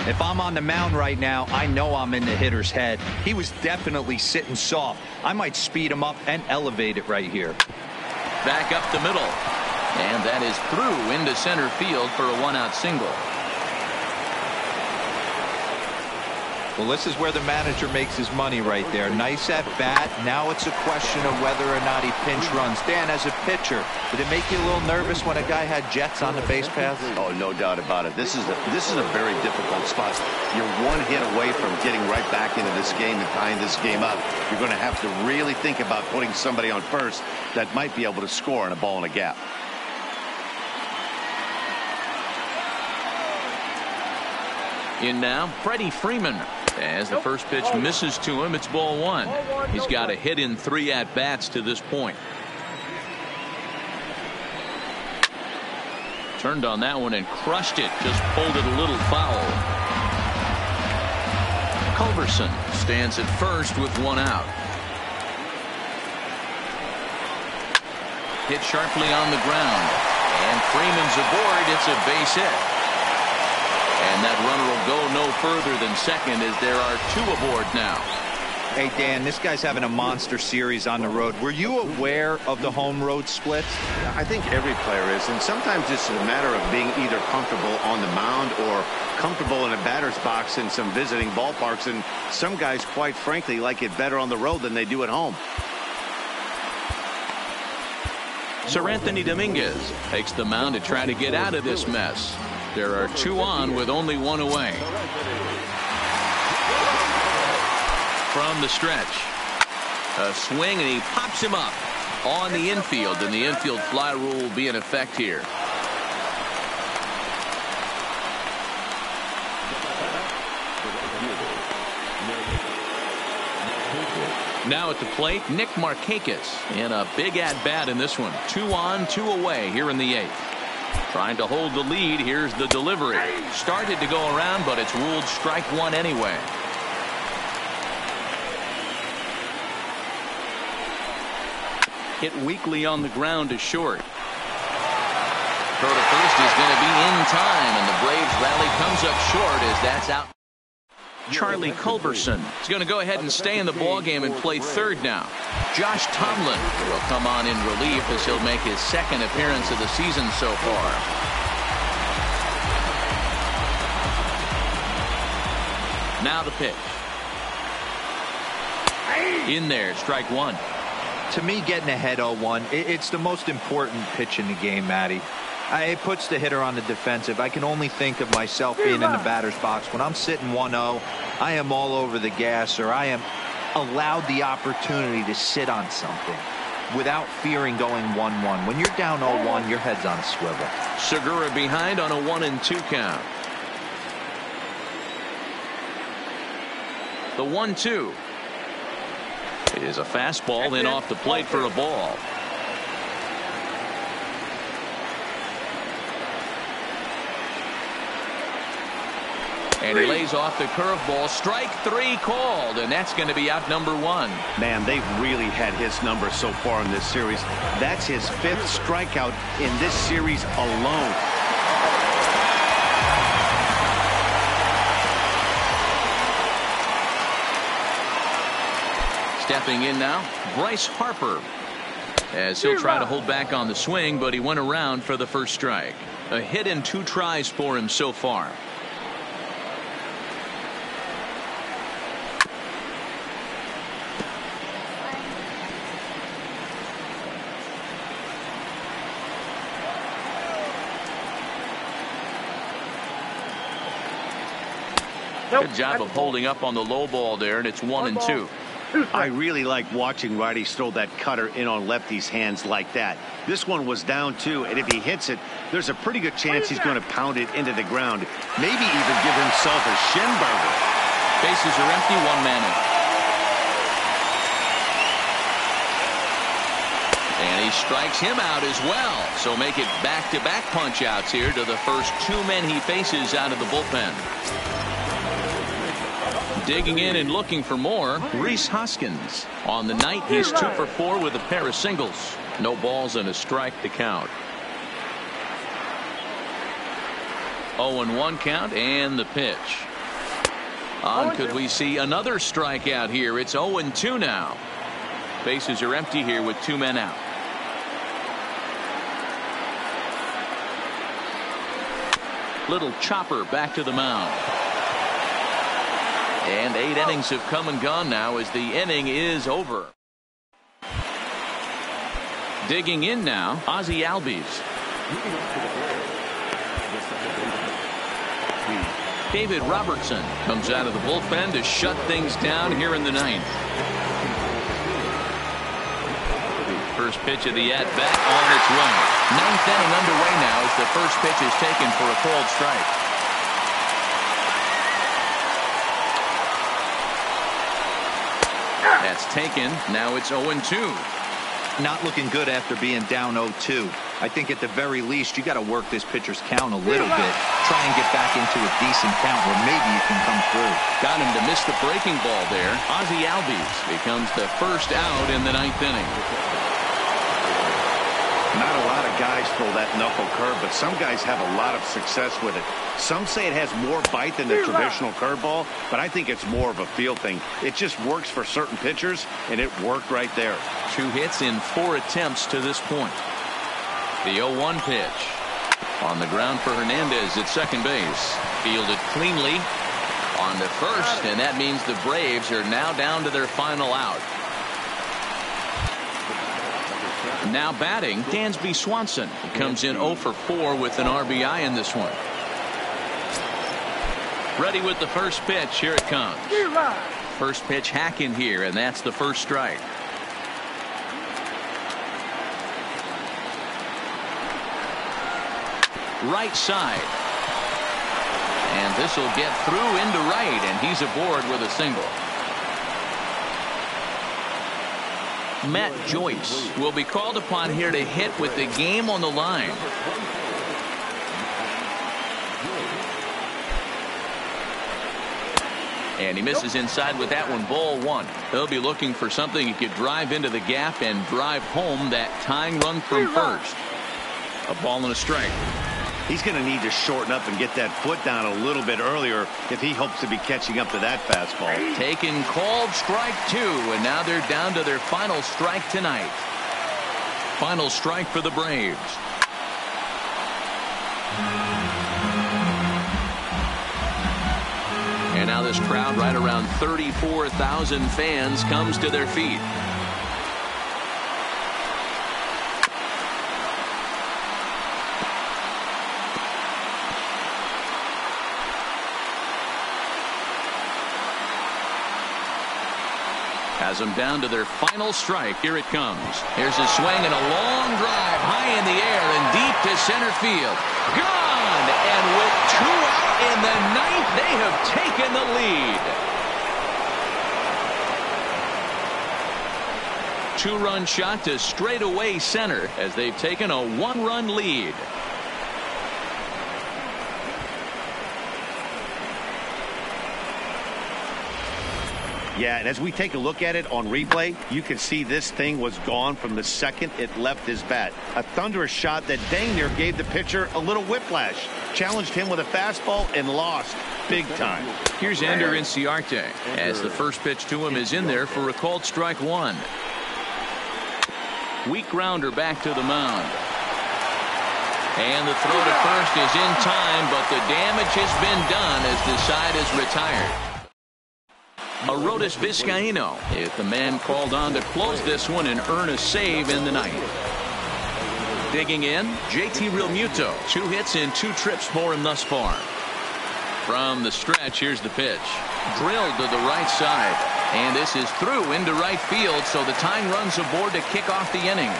Speaker 3: If I'm on the mound right now, I know I'm in the hitter's head. He was definitely sitting soft. I might speed him up and elevate it right here.
Speaker 2: Back up the middle. And that is through into center field for a 1-out single.
Speaker 3: Well, this is where the manager makes his money right there. Nice at bat. Now it's a question of whether or not he pinch runs. Dan, as a pitcher, did it make you a little nervous when a guy had jets on the base paths?
Speaker 1: Oh, no doubt about it. This is a very difficult spot. You're one hit away from getting right back into this game and tying this game up. You're going to have to really think about putting somebody on first that might be able to score on a ball in a gap.
Speaker 2: In now, Freddie Freeman. As the first pitch misses to him, it's ball one. He's got a hit in 3 at-bats to this point. Turned on that one and crushed it. Just pulled it a little foul. Culberson stands at first with 1 out. Hit sharply on the ground. And Freeman's aboard. It's a base hit. And that runner will go no further than second as there are 2 aboard now.
Speaker 3: Hey, Dan, this guy's having a monster series on the road. Were you aware of the home-road splits?
Speaker 1: I think every player is, and sometimes it's a matter of being either comfortable on the mound or comfortable in a batter's box in some visiting ballparks, and some guys, quite frankly, like it better on the road than they do at home.
Speaker 2: Sir Anthony Dominguez takes the mound to try to get out of this mess. There are 2 on with only 1 away. From the stretch. A swing, and he pops him up on the infield, and the infield fly rule will be in effect here. Now at the plate, Nick Markakis in a big at-bat in this one. 2 on, 2 away here in the 8th. Trying to hold the lead. Here's the delivery. Started to go around, but it's ruled strike 1 anyway. Hit weakly on the ground to short. Throw to first is going to be in time, and the Braves rally comes up short as that's out. Charlie Culberson is going to go ahead and stay in the ballgame and play third now. Josh Tomlin will come on in relief as he'll make his 2nd appearance of the season so far. Now the pitch. In there, strike 1.
Speaker 3: To me, getting ahead 0-1, it's the most important pitch in the game, Matty. It puts the hitter on the defensive. I can only think of myself being in the batter's box. When I'm sitting 1-0, I am all over the gas, or I am allowed the opportunity to sit on something without fearing going 1-1. When you're down 0-1, your head's on a swivel.
Speaker 2: Segura behind on a 1-2 count. The 1-2 is a fastball in off the plate for a ball. And he lays off the curveball. Strike 3 called, and that's going to be out number 1.
Speaker 1: Man, they've really had his number so far in this series. That's his 5th strikeout in this series alone.
Speaker 2: Stepping in now, Bryce Harper, as he'll try to hold back on the swing, but he went around for the first strike. A hit in 2 tries for him so far. Good job of holding up on the low ball there, and it's 1-2.
Speaker 1: I really like watching righties throw that cutter in on lefties' hands like that. This one was down 2, and if he hits it, there's a pretty good chance he's going to pound it into the ground. Maybe even give himself a shin burger.
Speaker 2: Bases are empty, 1 man in. And he strikes him out as well. So make it back-to-back punch-outs here to the first 2 men he faces out of the bullpen. Digging in and looking for more, Rhys Hoskins. On the night, he's 2 for 4 with a pair of singles. No balls and a strike to count. 0-1 count, and the pitch. Could we see another strikeout here? It's 0-2 now. Bases are empty here with 2 men out. Little chopper back to the mound. And 8 innings have come and gone now as the inning is over. Digging in now, Ozzie Albies. David Robertson comes out of the bullpen to shut things down here in the 9th. First pitch of the at-bat on its way. 9th inning underway now as the first pitch is taken for a called strike. That's taken. Now it's 0-2.
Speaker 3: Not looking good after being down 0-2. I think at the very least you got to work this pitcher's count a little bit. Try and get back into a decent count where maybe you can come through.
Speaker 2: Got him to miss the breaking ball there. Ozzie Albies becomes the first out in the 9th inning.
Speaker 1: Not a lot of guys throw that knuckle curve, but some guys have a lot of success with it. Some say it has more bite than the traditional curveball, but I think it's more of a feel thing. It just works for certain pitchers, and it worked right there.
Speaker 2: 2 hits in 4 attempts to this point. The 0-1 pitch. On the ground for Hernandez at second base. Fielded cleanly on to first, and that means the Braves are now down to their final out. Now batting, Dansby Swanson. He comes in 0 for 4 with an RBI in this one. Ready with the first pitch. Here it comes. First pitch hack in here, and that's the first strike. Right side. And this will get through into right, and he's aboard with a single. Matt Joyce will be called upon here to hit with the game on the line. And he misses inside with that one. Ball 1. He'll be looking for something he could drive into the gap and drive home that tying run from first. A ball and a strike.
Speaker 1: He's going to need to shorten up and get that foot down a little bit earlier if he hopes to be catching up to that fastball.
Speaker 2: Taken, called strike 2, and now they're down to their final strike tonight. Final strike for the Braves. And now this crowd, right around 34,000 fans, comes to their feet. Has them down to their final strike. Here it comes. Here's a swing and a long drive high in the air and deep to center field. Gone! And with 2 out in the 9th, they have taken the lead. 2-run shot to straightaway center as they've taken a 1-run lead.
Speaker 1: Yeah, and as we take a look at it on replay, you can see this thing was gone from the second it left his bat. A thunderous shot that dang near gave the pitcher a little whiplash. Challenged him with a fastball and lost big time.
Speaker 2: Here's Ender Inciarte as the first pitch to him is in there for a called strike 1. Weak grounder back to the mound. And the throw to first is in time, but the damage has been done as the side is retired. Arodys Vizcaíno is the man called on to close this one and earn a save in the 9th. Digging in, JT Realmuto. 2 hits and 2 trips for him thus far. From the stretch, here's the pitch. Drilled to the right side. And this is through into right field, so the tying run's aboard to kick off the inning.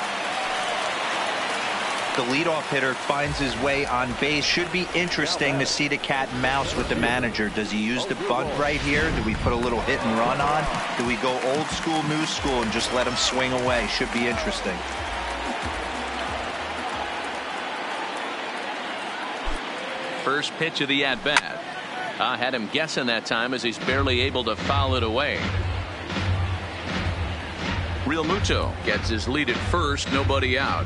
Speaker 3: The leadoff hitter finds his way on base. Should be interesting to see the cat and mouse with the manager. Does he use the bunt right here? Do we put a little hit and run on? Do we go old school, new school, and just let him swing away? Should be interesting.
Speaker 2: First pitch of the at-bat. Had him guessing that time as he's barely able to foul it away. Realmuto gets his lead at first, nobody out.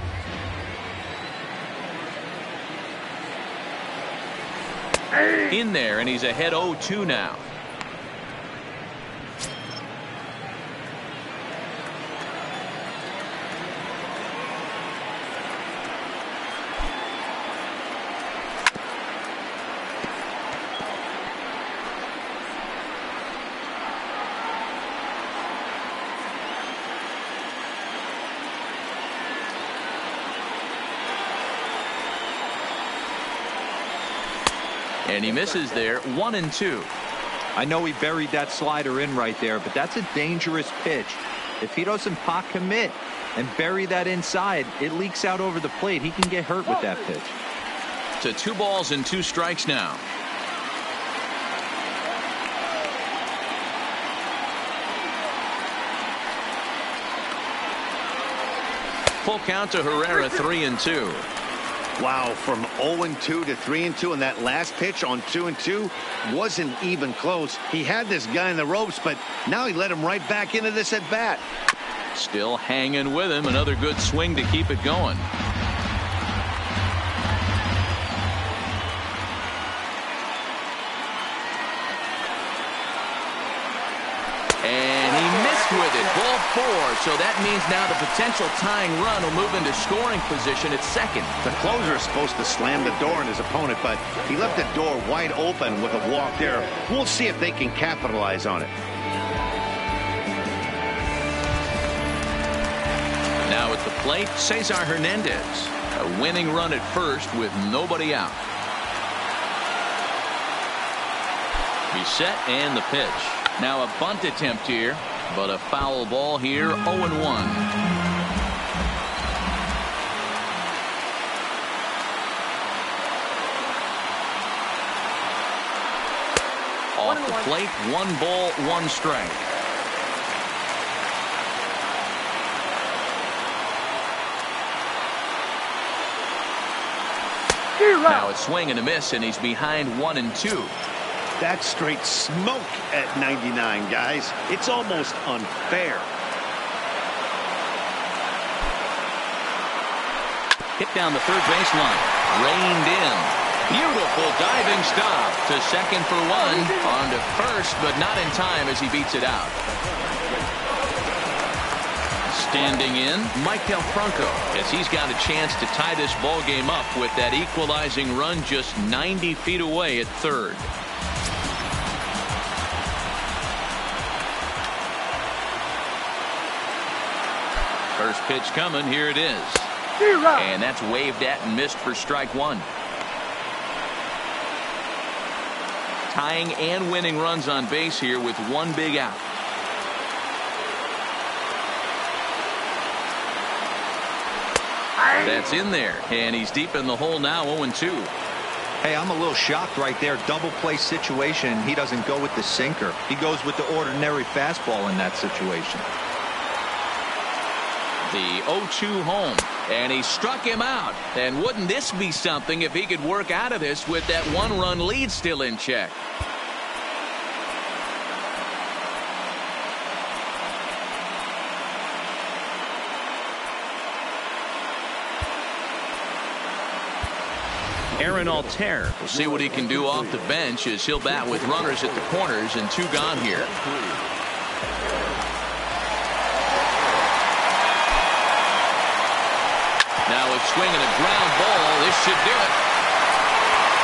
Speaker 2: In there, and he's ahead 0-2 now. And he misses there, 1-2.
Speaker 4: I know he buried that slider in right there, but that's a dangerous pitch. If he doesn't pot commit and bury that inside, it leaks out over the plate. He can get hurt with that pitch.
Speaker 2: To 2 balls and 2 strikes now. Full count to Herrera, 3-2.
Speaker 1: Wow, from 0-2 to 3-2, and that last pitch on 2-2 wasn't even close. He had this guy in the ropes, but now he let him right back into this at bat.
Speaker 2: Still hanging with him. Another good swing to keep it going. And he missed with it. Ball 4. So that means now the potential tying run will move into scoring position at second.
Speaker 1: The closer is supposed to slam the door on his opponent, but he left the door wide open with a walk there. We'll see if they can capitalize on it.
Speaker 2: Now at the plate, Cesar Hernandez. A winning run at first with nobody out. He's set and the pitch. Now a bunt attempt here, but a foul ball here, 0-1. Off the plate, 1 ball, 1 strike. Now a swing and a miss, and he's behind 1-2.
Speaker 1: That's straight smoke at 99, guys. It's almost unfair.
Speaker 2: Hit down the third baseline. Reined in. Beautiful diving stop to second for 1. On to first, but not in time as he beats it out. Standing in, Mike Del Franco, as he's got a chance to tie this ball game up with that equalizing run just 90 feet away at third. First pitch coming. Here it is. And that's waved at and missed for strike 1. Tying and winning runs on base here with 1 big out. That's in there, and he's deep in the hole now, 0-2.
Speaker 3: Hey, I'm a little shocked right there. Double play situation. He doesn't go with the sinker. He goes with the ordinary fastball in that situation.
Speaker 2: The 0-2 home, and he struck him out. And wouldn't this be something if he could work out of this with that 1-run lead still in check? Aaron Altair will see what he can do off the bench as he'll bat with runners at the corners and 2 gone here. Now a swing and a ground ball. This should do it.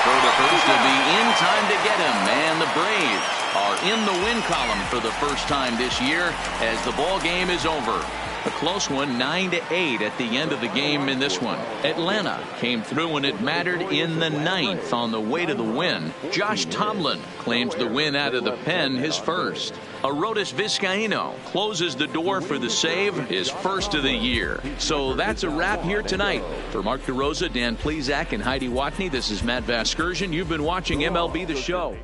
Speaker 2: Throw to first will be in time to get him. And the Braves are in the win column for the first time this year as the ball game is over. A close one, 9-8 at the end of the game in this one. Atlanta came through when it mattered in the 9th on the way to the win. Josh Tomlin claims the win out of the pen, his first. Arodys Vizcaíno closes the door for the save, his first of the year. So that's a wrap here tonight. For Mark DeRosa, Dan Plesac, and Heidi Watney, this is Matt Vasgersian. You've been watching MLB The Show.